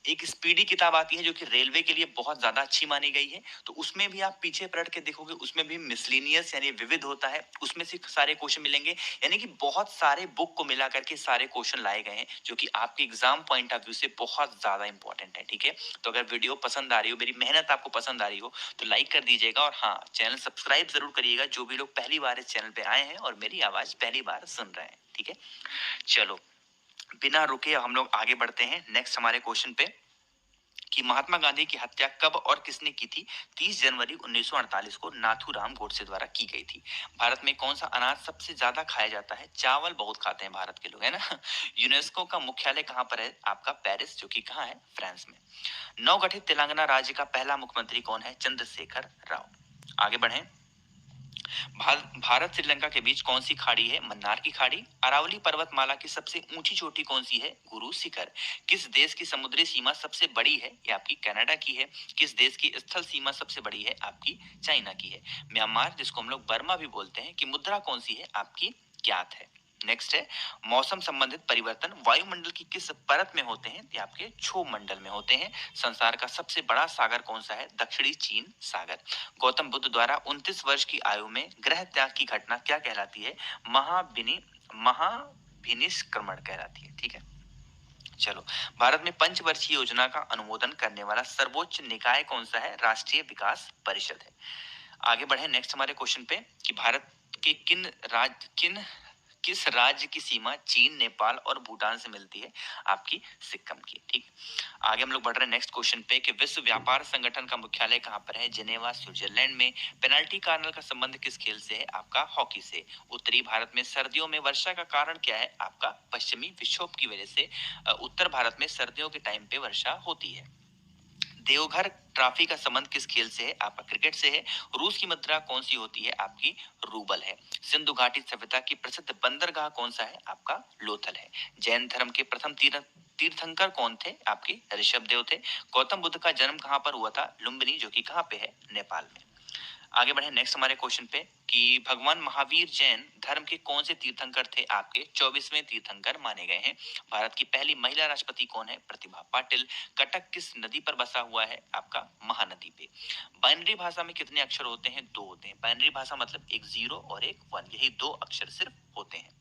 एक स्पीडी किताब आती है जो कि रेलवे के लिए बहुत ज्यादा अच्छी मानी गई है, तो उसमें भी आप पीछे पलट के देखोगे, उसमें भी मिसलेनियस यानी विविध होता है, उसमें से सारे क्वेश्चन मिलेंगे। यानी कि बहुत सारे बुक को मिला करके सारे क्वेश्चन लाए गए हैं, जो कि आपके एग्जाम पॉइंट ऑफ व्यू से बहुत ज्यादा इंपॉर्टेंट है। ठीक है, तो अगर वीडियो पसंद आ रही हो, मेरी मेहनत आपको पसंद आ रही हो, तो लाइक कर दीजिएगा, और हाँ, चैनल सब्सक्राइब जरूर करिएगा, जो भी लोग पहली बार इस चैनल पे आए हैं और मेरी आवाज पहली बार सुन रहे हैं। ठीक है, चलो बिना रुके हम लोग आगे बढ़ते हैं नेक्स्ट हमारे क्वेश्चन पे, कि महात्मा गांधी की हत्या कब और किसने की थी? 30 जनवरी 1948 को नाथूराम गोडसे द्वारा की गई थी। भारत में कौन सा अनाज सबसे ज्यादा खाया जाता है? चावल बहुत खाते हैं भारत के लोग, है ना। यूनेस्को का मुख्यालय कहाँ पर है? आपका पेरिस, जो कि कहाँ है? फ्रांस में। नवगठित तेलंगाना राज्य का पहला मुख्यमंत्री कौन है? चंद्रशेखर राव। आगे बढ़ें। भारत श्रीलंका के बीच कौन सी खाड़ी है? मन्नार की खाड़ी। अरावली पर्वतमाला की सबसे ऊंची चोटी कौन सी है? गुरु शिखर। किस देश की समुद्री सीमा सबसे बड़ी है? ये आपकी कनाडा की है। किस देश की स्थल सीमा सबसे बड़ी है? आपकी चाइना की है। म्यांमार, जिसको हम लोग बर्मा भी बोलते हैं, की मुद्रा कौन सी है? आपकी ज्ञात है। नेक्स्ट है, मौसम संबंधित परिवर्तन वायुमंडल की किस परत में होते हैं? ये आपके क्षोभ मंडल में होते हैं। संसार का सबसे बड़ा सागर कौन सा है? दक्षिणी चीन सागर। गौतम बुद्ध द्वारा 29 वर्ष की आयु में ग्रह त्याग की घटना क्या कहलाती है? महाभिनिष्क्रमण कहलाती है। ठीक है, चलो। भारत में पंचवर्षीय योजना का अनुमोदन करने वाला सर्वोच्च निकाय कौन सा है? राष्ट्रीय विकास परिषद है। आगे बढ़े नेक्स्ट हमारे क्वेश्चन पे, कि भारत के किस राज्य की सीमा चीन, नेपाल और भूटान से मिलती है? आपकी सिक्किम की। ठीक। आगे हम लोग बढ़ रहे हैं नेक्स्ट क्वेश्चन पे, कि विश्व व्यापार संगठन का मुख्यालय कहाँ पर है? जिनेवा, स्विट्जरलैंड में। पेनाल्टी कार्नल का संबंध किस खेल से है? आपका हॉकी से। उत्तरी भारत में सर्दियों में वर्षा का कारण क्या है? आपका पश्चिमी विक्षोभ की वजह से उत्तर भारत में सर्दियों के टाइम पे वर्षा होती है। देवघर ट्रॉफी का संबंध किस खेल से है? आपका क्रिकेट से है। रूस की मुद्रा कौन सी होती है? आपकी रूबल है। सिंधु घाटी सभ्यता की प्रसिद्ध बंदरगाह कौन सा है? आपका लोथल है। जैन धर्म के प्रथम तीर्थंकर कौन थे? आपके ऋषभ देव थे। गौतम बुद्ध का जन्म कहाँ पर हुआ था? लुम्बिनी, जो कि कहाँ पे है? नेपाल में। आगे बढ़े नेक्स्ट हमारे क्वेश्चन पे, कि भगवान महावीर जैन धर्म के कौन से तीर्थंकर थे? आपके 24वें तीर्थंकर माने गए हैं। भारत की पहली महिला राष्ट्रपति कौन है? प्रतिभा पाटिल। कटक किस नदी पर बसा हुआ है? आपका महानदी पे। बाइनरी भाषा में कितने अक्षर होते हैं? 2 होते हैं। बाइनरी भाषा मतलब एक 0 और एक 1, यही 2 अक्षर सिर्फ होते हैं।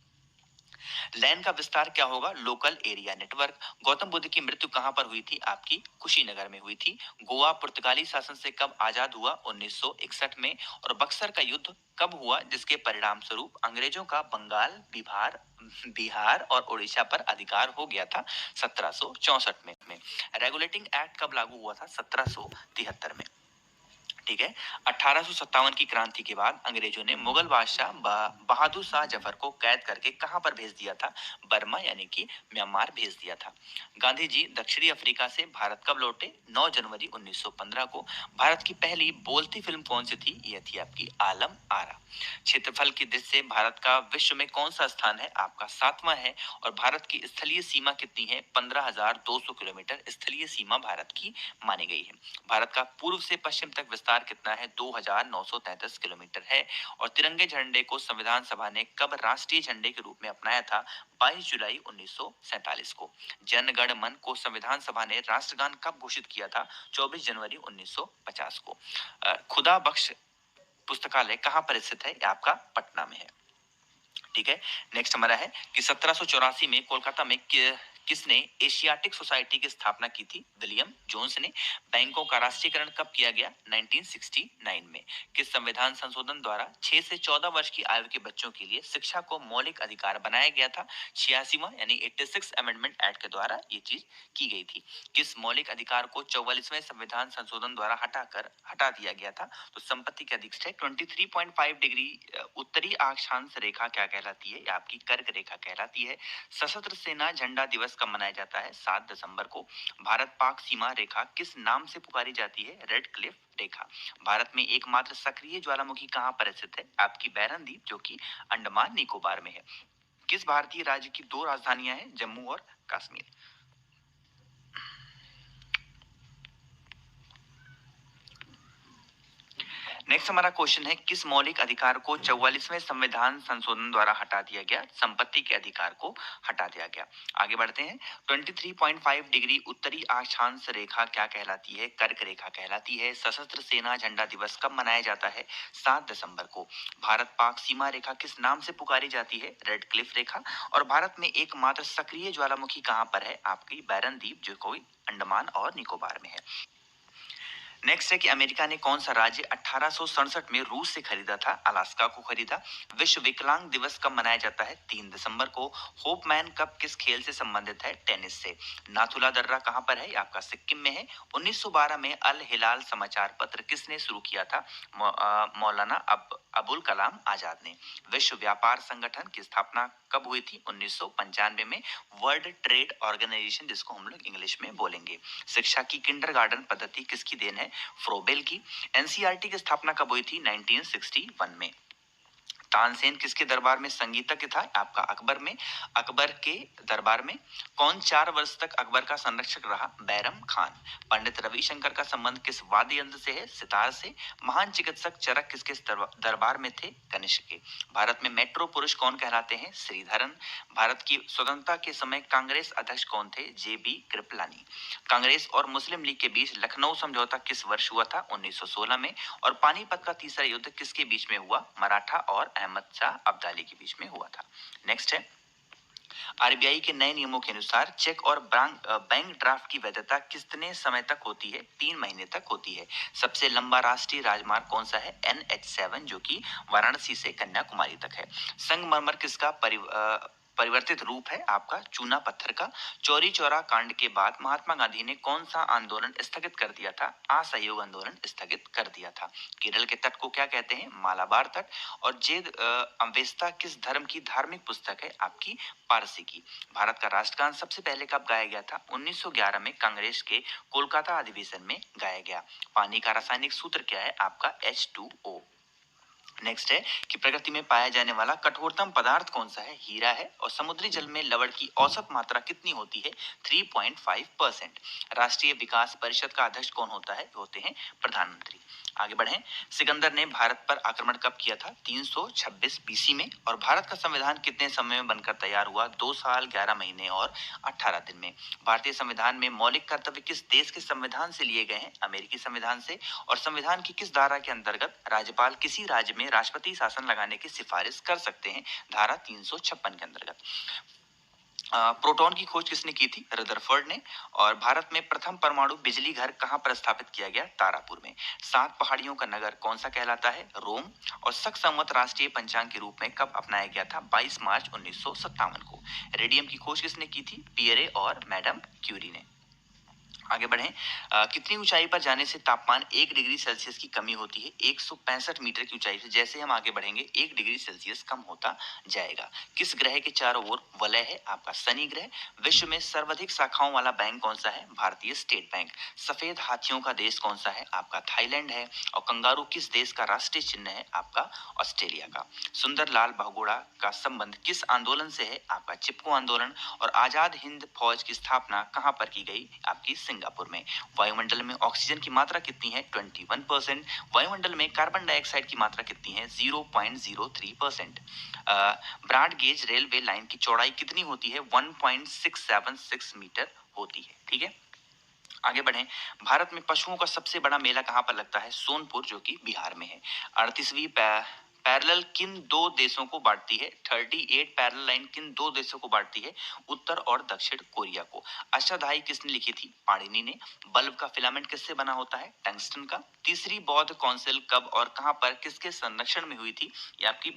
लैन का विस्तार क्या होगा? Local area network. Gautam Buddha की मृत्यु कहां पर हुई थी? आपकी कुशीनगर में हुई थी। गोवा पुर्तगाली शासन से कब आजाद हुआ? 1961 में। और बक्सर का युद्ध कब हुआ, जिसके परिणाम स्वरूप अंग्रेजों का बंगाल, बिहार और उड़ीसा पर अधिकार हो गया था? 1764 में। रेगुलेटिंग एक्ट कब लागू हुआ था? 1773 में। ठीक है, 1857 की क्रांति के बाद अंग्रेजों ने मुगल बादशाह बहादुर शाह जफर को कैद करके कहां पर भेज दिया था? बर्मा यानी कि म्यांमार भेज दिया था। गांधी जी दक्षिणी अफ्रीका से भारत कब लौटे? 9 जनवरी 1915 को। भारत की पहली बोलती फिल्म कौन सी थी? यह थी आपकी आलम आरा। क्षेत्रफल की दृष्टि से भारत का विश्व में कौन सा स्थान है? आपका 7वां है। और भारत की स्थलीय सीमा कितनी है? 15,200 किलोमीटर स्थलीय सीमा भारत की मानी गई है। भारत का पूर्व से पश्चिम तक विस्तार कितना है? 2,933 किलोमीटर है। और तिरंगे झंडे को संविधान सभा ने कब राष्ट्रीय झंडे के रूप में अपनाया था? 22 जुलाई 1947 को। जन गण मन को संविधान सभा ने राष्ट्रगान कब घोषित किया था? 24 जनवरी 1950 को। खुदा बख्श पुस्तकालय कहाँ पर स्थित है? आपका पटना में है। ठीक है, नेक्स्ट हमारा है, कि 1784 में कोलकाता में किसने एशियाटिक सोसाइटी की स्थापना की थी? विलियम जोन्स ने। बैंकों का राष्ट्रीयकरण कब किया गया? 1969 में। किस संविधान संशोधन द्वारा 6 से 14 वर्ष की आयु के बच्चों के लिए शिक्षा को मौलिक अधिकार बनाया गया था? 86वां यानी 86 अमेंडमेंट एक्ट के द्वारा ये चीज की गई थी। किस मौलिक अधिकार को 44वें संविधान संशोधन द्वारा हटा दिया गया था? तो संपत्ति के अधिष्ठे 23.5 डिग्री उत्तरी अक्षांश रेखा क्या कहलाती है? आपकी कर्क रेखा कहलाती है। सशस्त्र सेना झंडा दिवस कब मनाया जाता है? 7 दिसंबर को। भारत पाक सीमा रेखा किस नाम से पुकारी जाती है? रेड क्लिफ रेखा। भारत में एकमात्र सक्रिय ज्वालामुखी कहाँ पर स्थित है? आपकी बैरन द्वीप जो कि अंडमान निकोबार में है। किस भारतीय राज्य की दो राजधानियां हैं? जम्मू और कश्मीर। नेक्स्ट हमारा क्वेश्चन है, किस मौलिक अधिकार को 44वें संविधान संशोधन द्वारा हटा दिया गया? संपत्ति के अधिकार को हटा दिया गया। आगे बढ़ते हैं। 23.5 डिग्री उत्तरी अक्षांश रेखा क्या कहलाती है? कर्क रेखा कहलाती है। सशस्त्र सेना झंडा दिवस कब मनाया जाता है? 7 दिसंबर को। भारत पाक सीमा रेखा किस नाम से पुकारी जाती है? रेड क्लिफ रेखा। और भारत में एकमात्र सक्रिय ज्वालामुखी कहां पर है? आपकी बैरन द्वीप जो कोई अंडमान और निकोबार में है। नेक्स्ट है कि अमेरिका ने कौन सा राज्य 1867 में रूस से खरीदा था? अलास्का को खरीदा। विश्व विकलांग दिवस कब मनाया जाता है? 3 दिसंबर को। होपमैन कप किस खेल से संबंधित है? टेनिस से। नाथुला दर्रा कहां पर है? आपका सिक्किम में है। 1912 में अल हिलाल समाचार पत्र किसने शुरू किया था? मौलाना अबुल कलाम आजाद ने। विश्व व्यापार संगठन की स्थापना कब हुई थी? 1995 में। वर्ल्ड ट्रेड ऑर्गेनाइजेशन जिसको हम लोग इंग्लिश में बोलेंगे। शिक्षा की किंडरगार्टन पद्धति किसकी देन है? फ्रोबेल की। एनसीईआरटी की स्थापना कब हुई थी? 1961 में। तानसेन किसके दरबार में संगीतज्ञ था? आपका अकबर में। अकबर के दरबार में कौन 4 वर्ष तक अकबर का संरक्षक रहा? बैरम खान। पंडित रविशंकर का संबंध किस वाद्य यंत्र से है? सितार से। महान चिकित्सक चरक किसके दरबार में थे? कनिष्क के। भारत में मेट्रो पुरुष कौन कहलाते हैं? श्रीधरन। भारत की स्वतंत्रता के समय कांग्रेस अध्यक्ष कौन थे? जेबी कृपलानी। कांग्रेस और मुस्लिम लीग के बीच लखनऊ समझौता किस वर्ष हुआ था? 1916 में। और पानीपत का तीसरा युद्ध किसके बीच में हुआ? मराठा और अहमद शाह अब्दाली के बीच में हुआ था। नेक्स्ट है, आरबीआई के नए नियमों के अनुसार चेक और बैंक ड्राफ्ट की वैधता कितने समय तक होती है? 3 महीने तक होती है। सबसे लंबा राष्ट्रीय राजमार्ग कौन सा है? NH7 जो कि वाराणसी से कन्याकुमारी तक है। संगमरमर किसका परिवर्तित रूप है? आपका चूना पत्थर का। चौरी चौरा कांड के बाद महात्मा गांधी ने कौन सा आंदोलन स्थगित कर दिया था? असहयोग आंदोलन स्थगित कर दिया था। केरल के तट को क्या कहते हैं? मालाबार तट। और जेद अवेस्ता किस धर्म की धार्मिक पुस्तक है? आपकी पारसी की। भारत का राष्ट्रगान सबसे पहले कब गाया गया था? 1911 में कांग्रेस के कोलकाता अधिवेशन में गाया गया। पानी का रासायनिक सूत्र क्या है? आपका H2O। नेक्स्ट है कि प्रकृति में पाया जाने वाला कठोरतम पदार्थ कौन सा है? हीरा है। और समुद्री जल में लवण की औसत मात्रा कितनी होती है? 3.5%। राष्ट्रीय विकास परिषद का अध्यक्ष कौन होता है? होते हैं प्रधानमंत्री। आगे बढ़ें। सिकंदर ने भारत पर आक्रमण कब किया था? 326 बीसी में। और भारत का संविधान कितने समय में बनकर तैयार हुआ? 2 साल 11 महीने और 18 दिन में। भारतीय संविधान में मौलिक कर्तव्य किस देश के संविधान से लिए गए हैं? अमेरिकी संविधान से। और संविधान की किस धारा के अंतर्गत राज्यपाल किसी राज्य में राष्ट्रपति शासन लगाने की सिफारिश कर सकते हैं? धारा 356 के अंतर्गत। प्रोटॉन की खोज किसने की थी? रदरफोर्ड ने। और भारत में प्रथम परमाणु बिजली घर कहां पर स्थापित किया गया? तारापुर में। 7 पहाड़ियों का नगर कौन सा कहलाता है? रोम। और शक संवत राष्ट्रीय पंचांग के रूप में कब अपनाया गया था? 22 मार्च 1957 को। रेडियम की खोज किसने की थी? पियरे और मैडम क्यूरी ने। आगे बढ़ें। कितनी ऊंचाई पर जाने से तापमान 1 डिग्री सेल्सियस की कमी होती है? 165 मीटर की ऊंचाई से जैसे हम आगे बढ़ेंगे 1 डिग्री सेल्सियस कम होता जाएगा। किस ग्रह के चारों ओर वलय है? आपका शनि ग्रह। विश्व में सर्वाधिक शाखाओं वाला बैंक कौन सा है? भारतीय स्टेट बैंक। सफेद हाथियों का देश कौन सा है? आपका थाईलैंड है। और कंगारू किस देश का राष्ट्रीय चिन्ह है? आपका ऑस्ट्रेलिया का। सुंदरलाल बहुगुणा का संबंध किस आंदोलन से है? आपका चिपको आंदोलन। और आजाद हिंद फौज की स्थापना कहां पर की गई? आपकी सिंगापुर में। वायुमंडल में ऑक्सीजन की मात्रा कितनी है? 21%। वायुमंडल में कार्बन डाइऑक्साइड की मात्रा कितनी है? 0.03%। ब्रॉड गेज रेलवे लाइन की चौड़ाई कितनी होती है? 1.676 मीटर होती है। ठीक है, आगे बढ़ें। भारत में पशुओं का सबसे बड़ा मेला कहां पर लगता है? सोनपुर जो कि बिहार में है। 38वीं पैरेलल किन दो देशों को बांटती है? 38 पैरेलल लाइन किन दो देशों को बांटती है? उत्तर और दक्षिण कोरिया को। अष्टाध्यायी किसने लिखी थी? पाणिनि ने। बल्ब का फिलामेंट किससे बना होता है? टंगस्टन का। तीसरी बौद्ध काउंसिल कब और कहां पर किसके संरक्षण में हुई थी? ये आपकी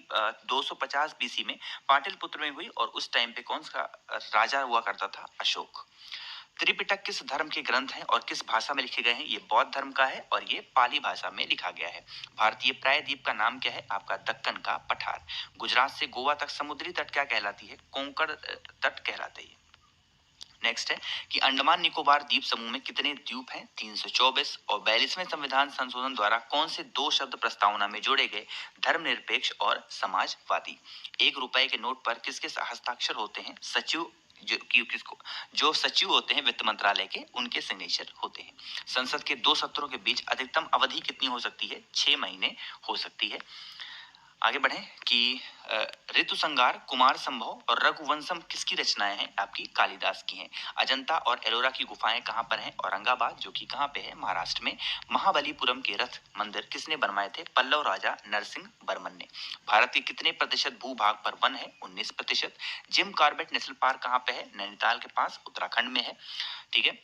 250 बीसी में पाटलिपुत्र में हुई, और उस टाइम पे कौन सा राजा हुआ करता था? अशोक। त्रिपिटक किस धर्म के ग्रंथ हैं और किस भाषा में लिखे गए हैं? ये बौद्ध धर्म का है और ये पाली भाषा में लिखा गया है। भारतीय प्रायद्वीप का नाम क्या है? आपका दक्कन का पठार। गुजरात से गोवा तक समुद्री तट क्या कहलाती है? कोंकण तट कहलाते हैं। नेक्स्ट है कि अंडमान निकोबार द्वीप समूह में कितने द्वीप हैं? 324। और 42वें संविधान संशोधन द्वारा कौन से दो शब्द प्रस्तावना में जोड़े गए? धर्मनिरपेक्ष और समाजवादी। 1 रुपए के नोट पर किसके हस्ताक्षर होते हैं? सचिव, जो सचिव होते हैं वित्त मंत्रालय के, उनके सिग्नेचर होते हैं। संसद के दो सत्रों के बीच अधिकतम अवधि कितनी हो सकती है? 6 महीने हो सकती है। आगे बढ़े कि ऋतु संगार, कुमार संभव और रघुवंशम किसकी रचनाएं हैं? आपकी कालिदास की हैं। अजंता और एलोरा की गुफाएं कहाँ पर हैं? औरंगाबाद, जो कि कहाँ पे है? महाराष्ट्र में। महाबलीपुरम के रथ मंदिर किसने बनवाए थे? पल्लव राजा नरसिंह वर्मन ने। भारत के कितने प्रतिशत भूभाग पर वन है? 19%। जिम कॉर्बेट नेशनल पार्क कहाँ पे है? नैनीताल के पास, उत्तराखंड में है। ठीक है।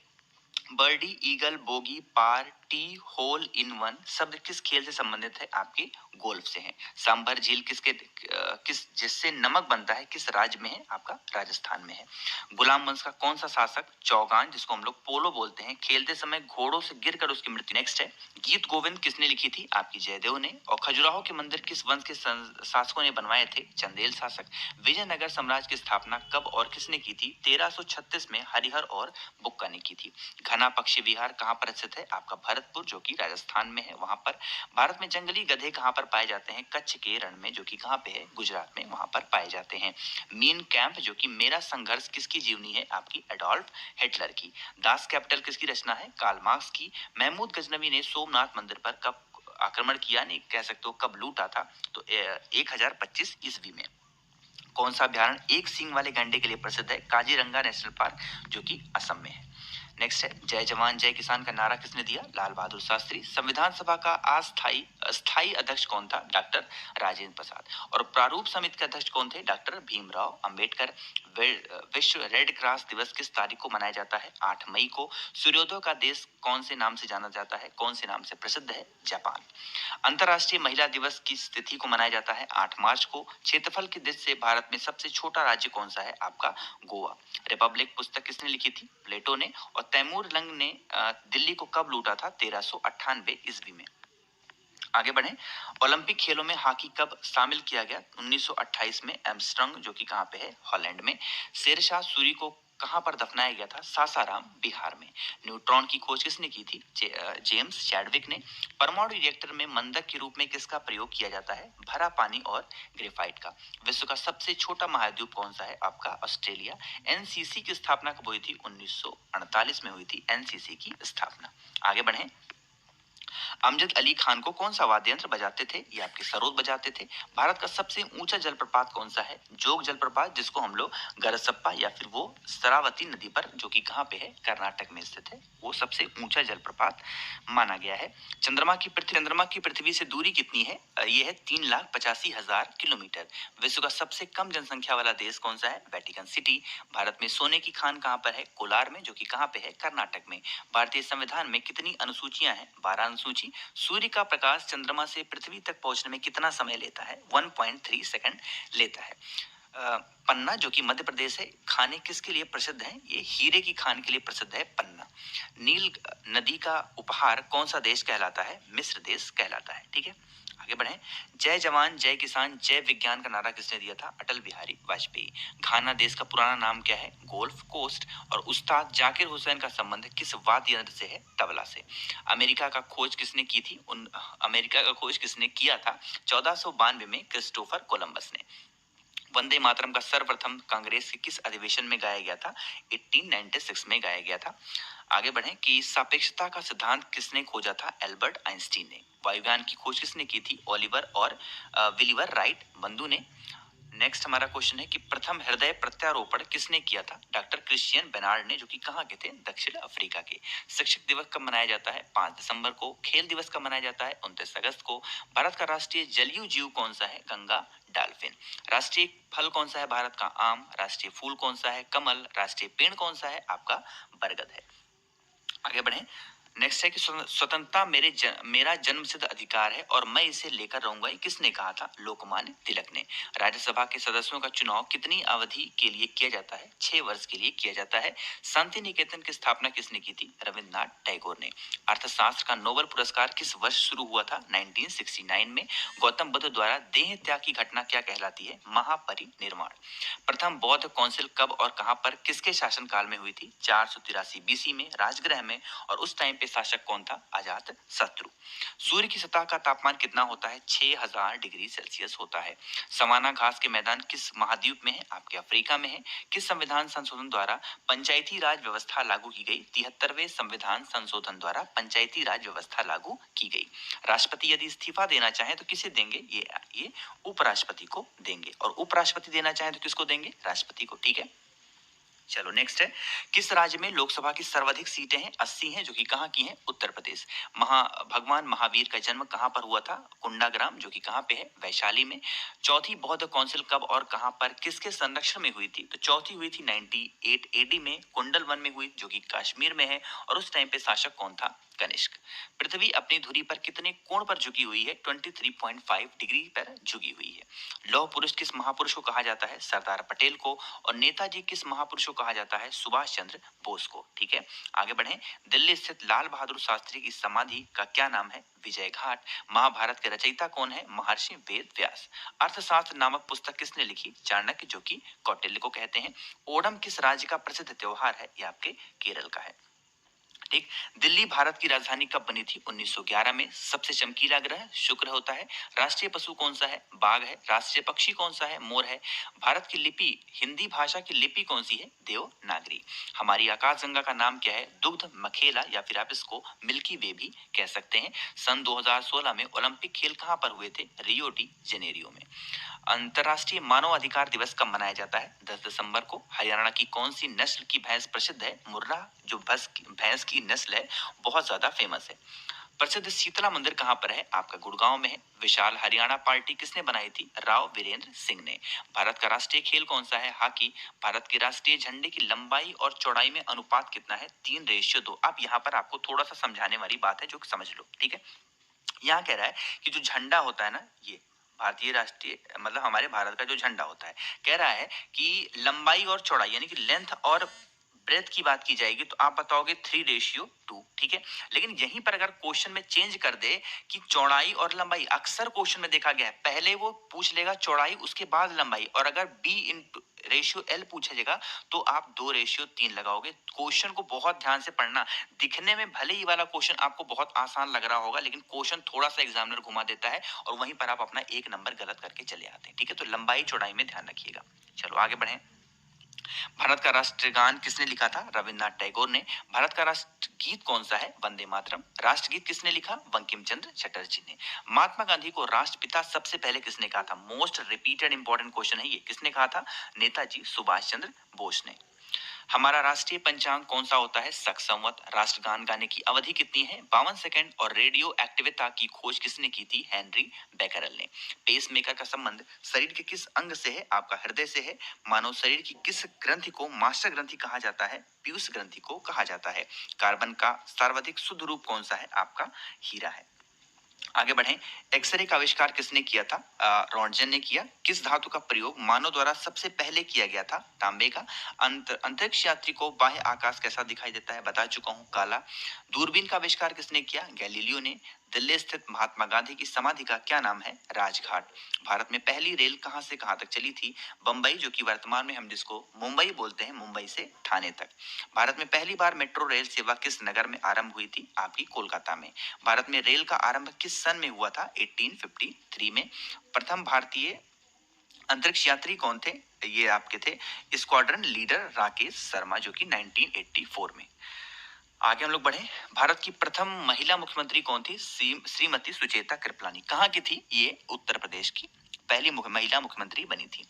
Birdie, eagle, bogey, par, tee, hole in one शब्द किस खेल से संबंधित है? आपके गोल्फ से है। सांभर झील किस जिससे नमक बनता है किस राज्य में है? आपका राजस्थान में है। गुलाम वंश का कौन सा शासक चौगान, जिसको हम लोग पोलो बोलते हैं, खेलते समय घोड़ों से गिरकर उसकी मृत्यु। नेक्स्ट है गीत गोविंद किसने लिखी थी? आपकी जयदेव ने। और खजुराहो के मंदिर किस वंश के शासकों ने बनवाए थे? चंदेल शासक। विजयनगर साम्राज्य की स्थापना कब और किसने की थी? 1336 में हरिहर और बुक्का ने की थी। घना पक्षी विहार कहाँ पर स्थित है? आपका भरतपुर, जो कि राजस्थान में है, वहां पर। भारत में जंगली गधे कहाँ पर पाए जाते हैं? कच्छ के रण में, जो कि कहाँ पे है? गुजरात में, वहां पर पाए जाते हैं। मीन कैंप, जो कि मेरा संघर्ष किसकी जीवनी है? आपकी एडोल्फ हिटलर की। दास कैपिटल किसकी रचना है? कार्ल मार्क्स की। महमूद गजनवी ने सोमनाथ मंदिर पर कब आक्रमण किया, नहीं कह सकते हो कब लूटा था? तो 1025 ईस्वी में। कौन सा अभ्यारण्य एक सींग वाले गैंडे के लिए प्रसिद्ध है? काजीरंगा नेशनल पार्क, जो कि असम में है। नेक्स्ट है जय जवान जय किसान का नारा किसने दिया? लाल बहादुर शास्त्री। संविधान सभा का स्थायी अध्यक्ष कौन था? डॉक्टर राजेंद्र प्रसाद। और प्रारूप समिति के अध्यक्ष कौन थे? डॉक्टर भीमराव अंबेडकर। विश्व रेड क्रॉस दिवस किस तारीख को मनाया जाता है? 8 मई को। सूर्योदय का देश कौन से नाम से जाना जाता है? कौन से नाम से प्रसिद्ध है? जापान। अंतर्राष्ट्रीय महिला दिवस किस तिथि को मनाया जाता है? 8 मार्च को। क्षेत्रफल की दृष्टि से भारत में सबसे छोटा राज्य कौन सा है? आपका गोवा। रिपब्लिक पुस्तक किसने लिखी थी? प्लेटो ने। और तैमूर लंग ने दिल्ली को कब लूटा था? 1398 ईस्वी में। आगे बढ़े। ओलंपिक खेलों में हॉकी कब शामिल किया गया? 1928 में एम्स्ट्रंग, जो कि कहाँ पे है? हॉलैंड में। शेरशाह सूरी को कहां पर दफनाया गया था? सासाराम, बिहार में। न्यूट्रॉन की खोज किसने की थी? जेम्स चैडविक ने। परमाणु रिएक्टर में मंदक के रूप में किसका प्रयोग किया जाता है? भरा पानी और ग्रेफाइट का। विश्व का सबसे छोटा महाद्वीप कौन सा है? आपका ऑस्ट्रेलिया। एनसीसी की स्थापना कब हुई थी? 1948 में हुई थी एनसीसी की स्थापना। आगे बढ़े। अमजद अली खान को कौन सा वाद्य यंत्र बजाते थे? ये आपके सरोद बजाते थे। भारत का सबसे ऊंचा जलप्रपात कौन सा है? जोग जलप्रपात, जिसको हम लोग गरसप्पा या फिर वो शरावती नदी पर, जो कि कहाँ पे है? कर्नाटक में स्थित है, वो सबसे ऊंचा जलप्रपात माना गया है। चंद्रमा की पृथ्वी से दूरी कितनी है? ये है 3,85,000 किलोमीटर। विश्व का सबसे कम जनसंख्या वाला देश कौन सा है? Vatican city. भारत में सोने की खान कहाँ पर है? कोलार में, जो कि कहाँ पे है? कर्नाटक में। भारतीय संविधान में कितनी अनुसूचियां हैं? 12 अनुसूची। सूर्य का प्रकाश चंद्रमा से पृथ्वी तक पहुंचने में कितना समय लेता है? 1.3 सेकंड लेता है। पन्ना, जो कि मध्य प्रदेश है, खाने किसके लिए प्रसिद्ध है? ये हीरे की खान के लिए प्रसिद्ध है, पन्ना। नील नदी का उपहार कौन सा देश कहलाता है? मिस्र देश कहलाता है। ठीक है, आगे बढ़े। जय जवान जय किसान जय विज्ञान का नारा किसने दिया था? अटल बिहारी वाजपेयी। घाना देश का पुराना नाम क्या है? Gold Coast. और उस्ताद जाकिर हुसैन का संबंध किस वाद्य यंत्र से है? तबला से। अमेरिका का खोज किसने की थी? अमेरिका का खोज किसने किया था? 1492 में क्रिस्टोफर कोलंबस ने। वंदे मातरम का सर्वप्रथम कांग्रेस के किस अधिवेशन में गाया गया था? 1896 में गाया गया था। आगे बढ़ें कि सापेक्षता का सिद्धांत किसने खोजा था? एल्बर्ट आइंस्टीन ने। वायुयान की खोज किसने की थी? ओलिवर और विलिवर राइट बंधु ने। नेक्स्ट हमारा क्वेश्चन है कि प्रथम हृदय प्रत्यारोपण किसने किया था? डॉक्टर क्रिश्चियन बेनार्ड ने, जो कि कहाँ के थे? दक्षिण अफ्रीका के। शिक्षक दिवस कब मनाया जाता है? 5 दिसंबर को। खेल दिवस कब मनाया जाता है? 29 अगस्त को। भारत का राष्ट्रीय जलीय जीव कौन सा है? गंगा डॉल्फिन। राष्ट्रीय फल कौन सा है भारत का? आम। राष्ट्रीय फूल कौन सा है? कमल। राष्ट्रीय पेड़ कौन सा है? आपका बरगद है। आगे बढ़े। नेक्स्ट है कि स्वतंत्रता मेरा जन्मसिद्ध अधिकार है और मैं इसे लेकर रहूंगा, ये किसने कहा था? लोकमान्य तिलक ने। राज्यसभा के सदस्यों का चुनाव कितनी अवधि के लिए किया जाता है? 6 वर्ष के लिए किया जाता है। शांति निकेतन की स्थापना किसने की थी? रविन्द्रनाथ टैगोर ने। अर्थशास्त्र का नोबेल पुरस्कार किस वर्ष शुरू हुआ था? 1969 में। गौतम बुद्ध द्वारा देह त्याग की घटना क्या कहलाती है? महापरिनिर्वाण। प्रथम बौद्ध काउंसिल कब और कहां पर किसके शासनकाल में हुई थी? 483 बीसी में, राजगृह में। और उस टाइम पे शासक कौन था? अजात शत्रु। सूर्य की सतह का तापमान कितना होता है? 6000 डिग्री सेल्सियस होता है। सवाना घास के मैदान किस महाद्वीप में है? आपके अफ्रीका में है। किस संविधान संशोधन द्वारा पंचायती राज व्यवस्था लागू की गई? 73वें संविधान संशोधन द्वारा पंचायती राज व्यवस्था लागू की गई। राष्ट्रपति यदि इस्तीफा देना चाहे तो किसे देंगे? ये उपराष्ट्रपति को देंगे। और उपराष्ट्रपति देना चाहे तो किसको देंगे? राष्ट्रपति को। ठीक है, चलो नेक्स्ट है, किस राज्य में लोकसभा की सर्वाधिक सीटें हैं? 80 हैं, जो कि कहाँ की हैं? उत्तर प्रदेश। भगवान महावीर का जन्म कहाँ पर हुआ था? कुंडाग्राम, जो कि कहाँ पे है? वैशाली में। चौथी बौद्ध काउंसिल कब और कहाँ पर किसके संरक्षण में हुई थी? तो चौथी हुई थी 98 एडी में, कुंडल वन में हुई, जो कि कश्मीर में है। और उस टाइम पे शासक कौन था? कनिष्क। पृथ्वी अपनी धुरी पर कितने कोण पर झुकी हुई है? 23.5 डिग्री पर झुकी हुई है। लौह पुरुष किस महापुरुष को कहा जाता है? सरदार पटेल को। और नेताजी किस महापुरुष को कहा जाता है? सुभाष चंद्र बोस को। ठीक है, आगे बढ़े। दिल्ली स्थित लाल बहादुर शास्त्री की समाधि का क्या नाम है? विजय घाट। महाभारत के रचयिता कौन है? महर्षि वेद व्यास। अर्थशास्त्र नामक पुस्तक किसने लिखी? चाणक्य, जो कि कौटिल्य को कहते हैं। ओणम किस राज्य का प्रसिद्ध त्योहार है? ये आपके केरल का है। ठीक। दिल्ली भारत की राजधानी कब बनी थी? 1911 में। सबसे चमकीला ग्रह शुक्र होता है। राष्ट्रीय पशु कौन सा है? बाघ है। राष्ट्रीय पक्षी कौन सा है? मोर है। भारत की लिपि, हिंदी भाषा की लिपि कौन सी है? देवनागरी। हमारी आकाशगंगा का नाम क्या है? दुग्ध मखेला, या फिर आप इसको मिल्की वे भी कह सकते हैं। सन 2016 में ओलंपिक खेल कहां पर हुए थे? रियो डी जेनेरियो में। अंतर्राष्ट्रीय मानव अधिकार दिवस कब मनाया जाता है? 10 दिसंबर को। हरियाणा की कौन सी नस्ल की भैंस प्रसिद्ध है? मुर्रा, जो भैंस की नस्ल है, बहुत ज्यादा फेमस है। प्रसिद्ध शीतला मंदिर कहाँ पर है? आपका गुड़गांव में है। विशाल हरियाणा पार्टी किसने बनाई थी? राव वीरेंद्र सिंह ने। भारत का राष्ट्रीय खेल कौन सा है? हॉकी। भारत के राष्ट्रीय झंडे की लंबाई और चौड़ाई में अनुपात कितना है? 3:2। अब यहाँ पर आपको थोड़ा सा समझाने वाली बात है, जो समझ लो। ठीक है, यहाँ कह रहा है कि जो झंडा होता है ना, ये भारतीय राष्ट्रीय, मतलब हमारे भारत का जो झंडा होता है, कह रहा है कि लंबाई और चौड़ाई, यानी कि लेंथ और ब्रेथ की बात की जाएगी तो आप बताओगे 3:2। ठीक है, लेकिन यहीं पर अगर क्वेश्चन में चेंज कर दे कि चौड़ाई और लंबाई, अक्सर क्वेश्चन में देखा गया है पहले वो पूछ लेगा चौड़ाई उसके बाद लंबाई, और अगर बी इन रेशियो एल पूछेगा तो आप 2:3 लगाओगे। क्वेश्चन को बहुत ध्यान से पढ़ना। दिखने में भले ही वाला क्वेश्चन आपको बहुत आसान लग रहा होगा, लेकिन क्वेश्चन थोड़ा सा एग्जामिनर घुमा देता है और वहीं पर आप अपना एक नंबर गलत करके चले आते हैं। ठीक है, तो लंबाई चौड़ाई में ध्यान रखिएगा। चलो आगे बढ़े। भारत का राष्ट्रगान किसने लिखा था? रविन्द्रनाथ टैगोर ने। भारत का राष्ट्रगीत कौन सा है? वंदे मातरम। राष्ट्रगीत किसने लिखा? बंकिम चंद्र चटर्जी ने। महात्मा गांधी को राष्ट्रपिता सबसे पहले किसने कहा था? मोस्ट रिपीटेड इंपॉर्टेंट क्वेश्चन है ये। किसने कहा था? नेताजी सुभाष चंद्र बोस ने। हमारा राष्ट्रीय पंचांग कौन सा होता है? शक संवत। राष्ट्रगान गाने की अवधि कितनी है? 52 सेकंड। और रेडियो एक्टिविता की खोज किसने की थी? हेनरी बेकरल ने। पेस मेकर का संबंध शरीर के किस अंग से है? आपका हृदय से है। मानव शरीर की किस ग्रंथि को मास्टर ग्रंथि कहा जाता है? पीयूष ग्रंथि को कहा जाता है। कार्बन का सर्वाधिक शुद्ध रूप कौन सा है? आपका हीरा है। आगे बढ़ें। एक्सरे का आविष्कार किसने किया था? रॉन्टजन ने किया। किस धातु का प्रयोग मानव द्वारा सबसे पहले किया गया था? तांबे का। अंतरिक्ष यात्री को बाह्य आकाश कैसा दिखाई देता है? बता चुका हूं, काला। दूरबीन का आविष्कार किसने किया? गैलीलियो ने। दिल्ली स्थित महात्मा गांधी की समाधि का क्या नाम है? राजघाट। भारत में पहली रेल कहां से कहां तक चली थी? बंबई, जो कि वर्तमान में हम जिसको मुंबई बोलते हैं, मुंबई से ठाणे तक। भारत में पहली बार मेट्रो रेल सेवा किस नगर में आरंभ हुई थी? आपकी कोलकाता में। भारत में रेल का आरंभ किस सन में हुआ था? 1853 में। प्रथम भारतीय अंतरिक्ष यात्री कौन थे? ये आपके थे स्क्वाड्रन लीडर राकेश शर्मा, जो कि 1984 में। आगे हम लोग बढ़े। भारत की प्रथम महिला मुख्यमंत्री कौन थी? श्रीमती सुचेता कृपलानी। कहाँ की थी ये? उत्तर प्रदेश की। पहली महिला मुख्यमंत्री बनी थी।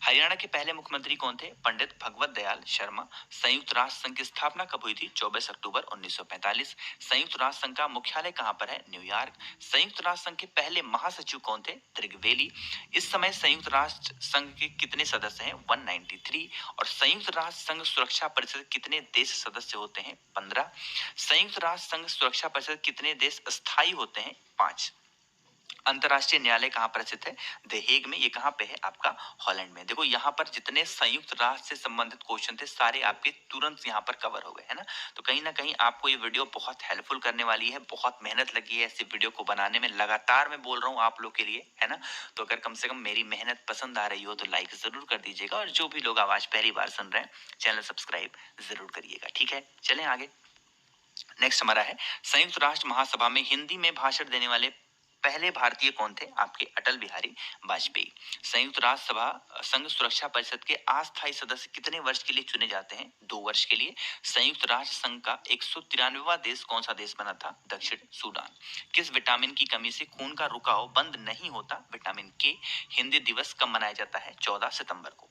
हरियाणा के पहले मुख्यमंत्री कौन थे? पंडित भगवत दयाल शर्मा। संयुक्त राष्ट्र संघ की स्थापना कब हुई थी? 24 अक्टूबर 1945। संयुक्त राष्ट्र संघ का मुख्यालय कहाँ पर है? न्यूयॉर्क। संयुक्त राष्ट्र संघ के पहले महासचिव कौन थे? त्रिगवेली। इस समय संयुक्त राष्ट्र संघ के कितने सदस्य हैं? 193। और संयुक्त राष्ट्र संघ सुरक्षा परिषद कितने देश सदस्य होते हैं? 15। संयुक्त राष्ट्र संघ सुरक्षा परिषद कितने देश स्थायी होते हैं? 5। अंतरराष्ट्रीय न्यायालय कहाँ पर स्थित है? द हेग में। ये कहाँ पे है? आपका हॉलैंड में। देखो यहाँ पर जितने संयुक्त राष्ट्र से संबंधित क्वेश्चन थे सारे आपके तुरंत यहाँ पर कवर हो गए, है ना। तो कहीं ना कहीं आपको ये वीडियो बहुत हेल्पफुल करने वाली है। बहुत मेहनत लगी है ऐसी वीडियो को बनाने में, लगातार मैं बोल रहा हूँ आप लोग के लिए, है ना। तो अगर कम से कम मेरी मेहनत पसंद आ रही हो तो लाइक जरूर कर दीजिएगा, और जो भी लोग आवाज पहली बार सुन रहे हैं चैनल सब्सक्राइब जरूर करिएगा। ठीक है, चलें आगे। नेक्स्ट हमारा है, संयुक्त राष्ट्र महासभा में हिंदी में भाषण देने वाले पहले भारतीय कौन थे? आपके अटल बिहारी वाजपेयी। संयुक्त राष्ट्र सभा संघ सुरक्षा परिषद के अस्थायी सदस्य कितने वर्ष के लिए चुने जाते हैं? 2 वर्ष के लिए। संयुक्त राष्ट्र संघ का 193वां देश कौन सा देश बना था? दक्षिण सूडान। किस विटामिन की कमी से खून का रुकाव बंद नहीं होता? विटामिन के। हिंदी दिवस कब मनाया जाता है? 14 सितंबर को।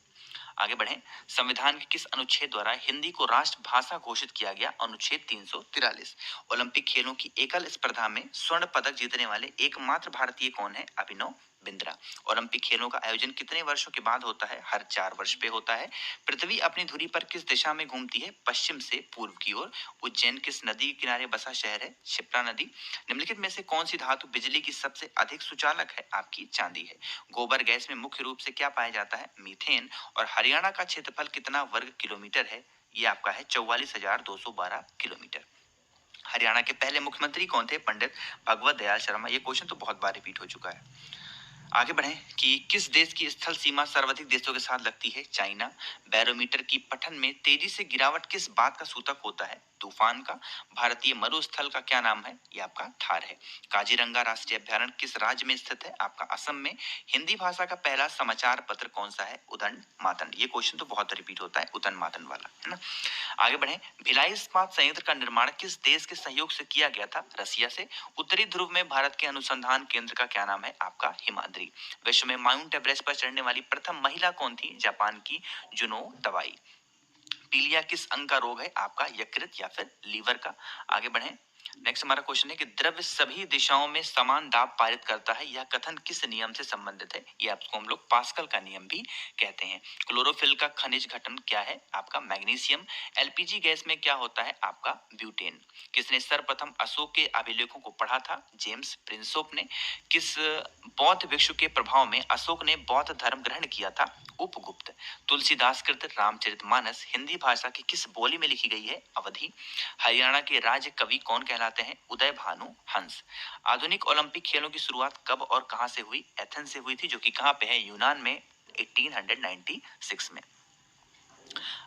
आगे बढ़ें, संविधान के किस अनुच्छेद द्वारा हिंदी को राष्ट्रभाषा घोषित किया गया? अनुच्छेद 343। ओलंपिक खेलों की एकल स्पर्धा में स्वर्ण पदक जीतने वाले एकमात्र भारतीय कौन है? अभिनव बिंद्रा। ओलंपिक खेलों का आयोजन कितने वर्षों के बाद होता है? हर 4 वर्ष पे होता है। पृथ्वी अपनी धुरी पर किस दिशा में घूमती है? पश्चिम से पूर्व की ओर। उज्जैन किस नदी के किनारे बसा शहर है? शिप्रा नदी। निम्नलिखित में से कौन सी धातु बिजली की सबसे अधिक सुचालक है? आपकी चांदी है। गोबर गैस में मुख्य रूप से क्या पाया जाता है? मीथेन। और हरियाणा का क्षेत्रफल कितना वर्ग किलोमीटर है? ये आपका है 44,212 किलोमीटर। हरियाणा के पहले मुख्यमंत्री कौन थे? पंडित भगवत दयाल शर्मा। ये क्वेश्चन तो बहुत बार रिपीट हो चुका है। आगे बढ़ें कि किस देश की स्थल सीमा सर्वाधिक देशों के साथ लगती है? चाइना। बैरोमीटर की पठन में तेजी से गिरावट किस बात का सूचक होता है? तूफान का। भारतीय मरुस्थल का क्या नाम है? ये आपका थार है। काजीरंगा राष्ट्रीय अभ्यारण्य किस राज्य में स्थित है? आपका असम में। हिंदी भाषा का पहला समाचार पत्र कौन सा है? उदंड मातंड। ये क्वेश्चन तो बहुत रिपीट होता है, उदंड मातंड वाला, है ना। आगे बढ़े, भिलाई इस्पात संयंत्र का निर्माण किस देश के सहयोग से किया गया था? रसिया से। उत्तरी ध्रुव में भारत के अनुसंधान केंद्र का क्या नाम है? आपका हिमाद्री। विश्व में माउंट एवरेस्ट पर चढ़ने वाली प्रथम महिला कौन थी? जापान की जुनो तवाई। पीलिया किस अंग का रोग है? आपका यकृत या फिर लीवर का। आगे बढ़े, नेक्स्ट हमारा क्वेश्चन है कि द्रव्य सभी दिशाओं में समान दाब पारित करता है, यह कथन किस नियम से संबंधित है? ये आपको हम लोग पास्कल का नियम भी कहते हैं। क्लोरोफिल का खनिज घटन क्या है? आपका मैग्नीशियम। एलपीजी गैस में क्या होता है? आपका ब्यूटेन। किसने सर्वप्रथम अशोक के अभिलेखों को पढ़ा था? जेम्स प्रिंसोप ने। किस बौद्ध भिक्षु के प्रभाव में अशोक ने बौद्ध धर्म ग्रहण किया था? उपगुप्त। तुलसीदास कृत रामचरितमानस हिंदी भाषा की किस बोली में लिखी गई है? अवधी। हरियाणा के राज्य कवि कौन कहलाते हैं? उदय भानु हंस। आधुनिक ओलंपिक खेलों की शुरुआत कब और कहां से हुई? एथेंस से हुई थी, जो कि कहां पे है? यूनान में, 1896 में।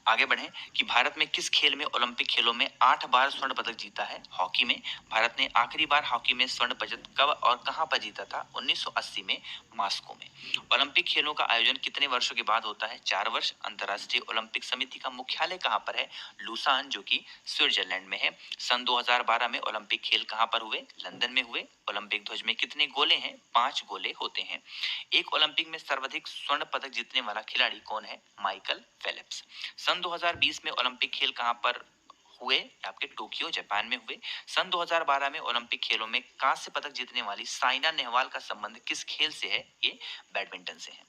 आगे बढ़ें कि भारत में किस खेल में ओलंपिक खेलों में 8 बार स्वर्ण पदक जीता है? हॉकी में। भारत ने आखिरी बार हॉकी में स्वर्ण पदक कब और कहां पर जीता था? 1980 में, मॉस्को में। ओलंपिक खेलों का आयोजन कितने वर्षों के बाद होता है? 4 वर्ष। अंतर्राष्ट्रीय ओलंपिक समिति का मुख्यालय कहां पर है? लूसान, जो कि स्विट्जरलैंड में है। सन 2012 में ओलंपिक खेल कहां पर हुए? लंदन में हुए। ओलंपिक ध्वज में कितने गोले हैं? 5 गोले होते हैं। एक ओलंपिक में सर्वाधिक स्वर्ण पदक जीतने वाला खिलाड़ी कौन है? Michael Phelps. सन 2020 में ओलंपिक खेल कहां पर हुए? आपके टोक्यो, जापान में हुए। सन 2012 में ओलंपिक खेलों में कांस्य पदक जीतने वाली साइना नेहवाल का संबंध किस खेल से है? ये बैडमिंटन से है।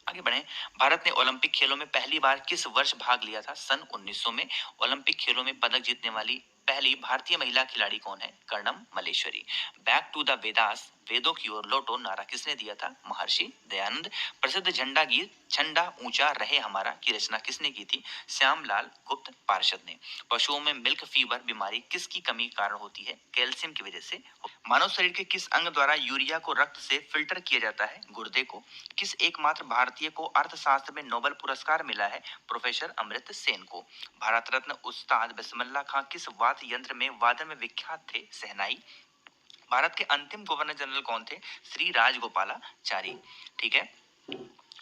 आगे बढ़ें, भारत ने ओलंपिक खेलों में पहली बार किस वर्ष भाग लिया था? सन 1900 में। ओलंपिक खेलों में पदक जीतने वाली पहली भारतीय महिला खिलाड़ी कौन है? Karnam Malleswari. Back to the Vedas, वेदों की ओर लौटो, नारा किसने दिया था? महर्षि दयानंद। प्रसिद्ध झंडा गीत झंडा ऊंचा रहे हमारा की रचना किसने की थी? श्यामलाल गुप्त पार्षद ने। पशुओं में मिल्क फीवर बीमारी किसकी कमी के कारण होती है? कैल्शियम की वजह से। मानव शरीर के किस अंग द्वारा यूरिया को रक्त से फिल्टर किया जाता है? गुर्दे को। किस एकमात्र भारतीय को अर्थशास्त्र में नोबेल पुरस्कार मिला है? प्रोफेसर अमर्त्य सेन को। भारत रत्न उस्ताद बिस्मिल्लाह खां किस वाद्य यंत्र में वादन में विख्यात थे? शहनाई। भारत के अंतिम गवर्नर जनरल कौन थे? श्री राजगोपालाचारी। ठीक है,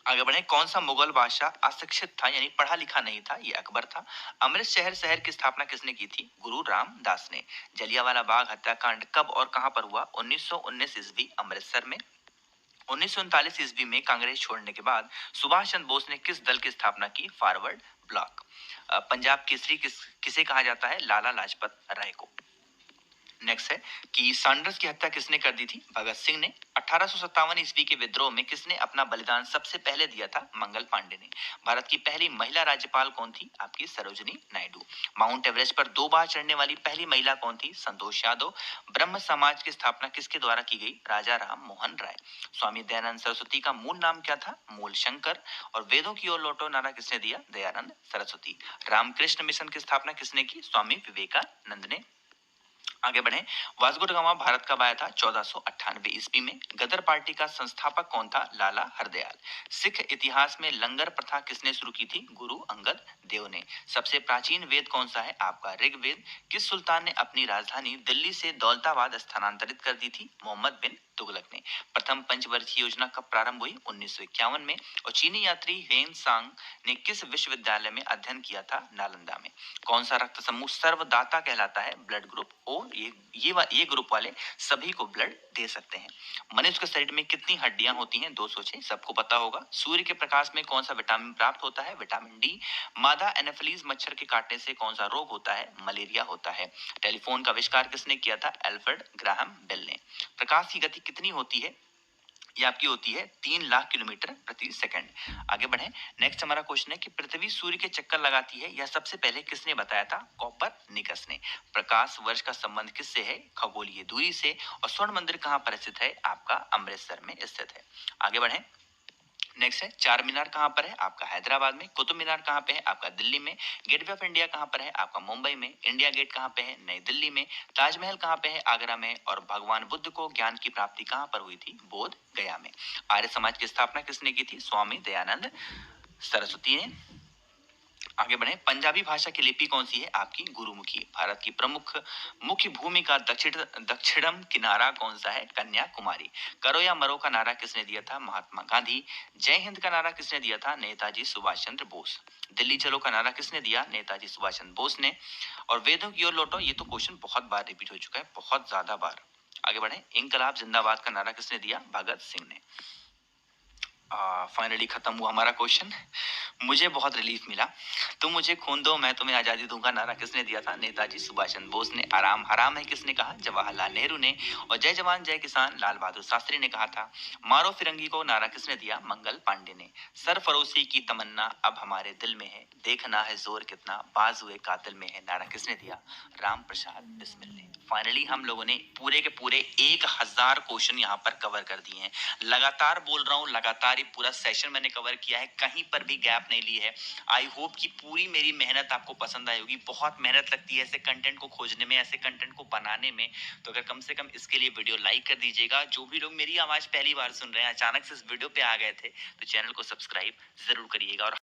आगे बढ़े, कौन सा मुगल बादशाह अशिक्षित था, यानी पढ़ा लिखा नहीं था? ये अकबर था। अमृतसर शहर की स्थापना किसने की थी? गुरु रामदास ने। जलियांवाला बाग हत्याकांड कब और कहां पर हुआ? 1919 ईस्वी, अमृतसर में। 1939 ईस्वी में कांग्रेस छोड़ने के बाद सुभाष चंद्र बोस ने किस दल की स्थापना की? Forward block. पंजाब केसरी किसे कहा जाता है? लाला लाजपत राय को। नेक्स्ट है कि सैंडर्स की हत्या किसने कर दी थी? भगत सिंह ने। 1857 ईस्वी के विद्रोह में किसने अपना बलिदान सबसे पहले दिया था? मंगल पांडे ने। भारत की पहली महिला राज्यपाल कौन थी? आपकी सरोजिनी नायडू। माउंट एवरेस्ट पर 2 बार चढ़ने वाली पहली महिला कौन थी? संतोष यादव। ब्रह्म समाज की स्थापना किसके द्वारा की गई? राजा राम मोहन राय। स्वामी दयानंद सरस्वती का मूल नाम क्या था? मूल शंकर। और वेदों की ओर लौटो नारा किसने दिया? दयानंद सरस्वती। रामकृष्ण मिशन की स्थापना किसने की? स्वामी विवेकानंद ने। आगे बढ़े। वास्को ड गामा भारत कब आया था? 1498 ईस्वी में। गदर पार्टी का संस्थापक कौन था? लाला हरदयाल। सिख इतिहास में लंगर प्रथा किसने शुरू की थी? गुरु अंगद देव ने। सबसे प्राचीन वेद कौन सा है? आपका ऋग्वेद। किस सुल्तान ने अपनी राजधानी दिल्ली से दौलताबाद स्थानांतरित कर दी थी? मोहम्मद बिन तुगलक ने। प्रथम पंचवर्षीय योजना कब प्रारंभ हुई? 1951 में। और चीनी यात्री हेन सांग ने किस विश्वविद्यालय में अध्ययन किया था? नालंदा में। कौन सा रक्त समूह सर्वदाता कहलाता है? Blood group O. ये ग्रुप वाले सभी को ब्लड दे सकते हैं। मनुष्य के शरीर में कितनी हड्डियां होती हैं? 206, सबको पता होगा। सूर्य के प्रकाश में कौन सा विटामिन प्राप्त होता है? Vitamin D. मादा एनोफिलीज मच्छर के काटने से कौन सा रोग होता है? मलेरिया होता है। टेलीफोन का आविष्कार किसने किया था? एल्फ्रेड ग्राहम बेल ने। प्रकाश की गति कितनी होती है? ये आपकी होती है 3 लाख किलोमीटर प्रति सेकंड। आगे बढ़े। नेक्स्ट हमारा क्वेश्चन है कि पृथ्वी सूर्य के चक्कर लगाती है, यह सबसे पहले किसने बताया था? कॉपरनिकस ने। प्रकाश वर्ष का संबंध किससे है? खगोलीय दूरी से। और स्वर्ण मंदिर कहाँ पर स्थित है? आपका अमृतसर में स्थित है। आगे बढ़े। नेक्स्ट है चार मीनार कहाँ पर है? आपका हैदराबाद में। कुतुब मीनार कहाँ पे है? आपका दिल्ली में। गेटवे ऑफ इंडिया कहाँ पर है? आपका मुंबई में। इंडिया गेट कहाँ पे है? नई दिल्ली में। ताजमहल कहाँ पे है? आगरा में। और भगवान बुद्ध को ज्ञान की प्राप्ति कहाँ पर हुई थी? बोध गया में। आर्य समाज की स्थापना किसने की थी? स्वामी दयानंद सरस्वती ने। आगे बढ़े। पंजाबी भाषा की लिपि कौन सी है? आपकी गुरुमुखी। भारत की प्रमुख मुख्य भूमि का दक्षिणम किनारा कौन सा है? कन्याकुमारी। करो या मरो का नारा किसने दिया था? महात्मा गांधी। जय हिंद का नारा किसने दिया था? नेताजी सुभाष चंद्र बोस। दिल्ली चलो का नारा किसने दिया? नेताजी सुभाष चंद्र बोस ने। और वेदों की ओर लौटो, ये तो क्वेश्चन बहुत बार रिपीट हो चुका है, बहुत ज्यादा बार। आगे बढ़े। इंकलाब जिंदाबाद का नारा किसने दिया? भगत सिंह ने। फाइनली खत्म हुआ हमारा क्वेश्चन। मुझे बहुत रिलीफ मिला। तुम मुझे खून दो मैं तुम्हें आजादी दूंगा नारा किसने दिया था? नेताजी सुभाष चंद्र बोस ने। आराम हराम है किसने कहा? जवाहरलाल नेहरू ने। और जय जवान जय किसान लाल बहादुर शास्त्री ने कहा था। मारो फिरंगी को नारा किसने दिया? मंगल पांडे ने। सरफरोशी की तमन्ना अब हमारे दिल में है, देखना है जोर कितना बाजुए कातिल में है नारा किसने दिया? राम प्रसाद बिस्मिल ने। फाइनली हम लोगों ने पूरे के पूरे 1000 क्वेश्चन यहाँ पर कवर कर दिए हैं। लगातार बोल रहा हूँ, लगातार ये पूरा सेशन मैंने कवर किया है, कहीं पर भी गैप नहीं ली है। आई होप कि पूरी मेरी मेहनत आपको पसंद आई होगी। बहुत मेहनत लगती है ऐसे कंटेंट को खोजने में, ऐसे कंटेंट को बनाने में। तो अगर कम से कम इसके लिए वीडियो लाइक कर दीजिएगा। जो भी लोग मेरी आवाज पहली बार सुन रहे हैं, अचानक से इस वीडियो पे आ गए थे, तो चैनल को सब्सक्राइब जरूर करिएगा। और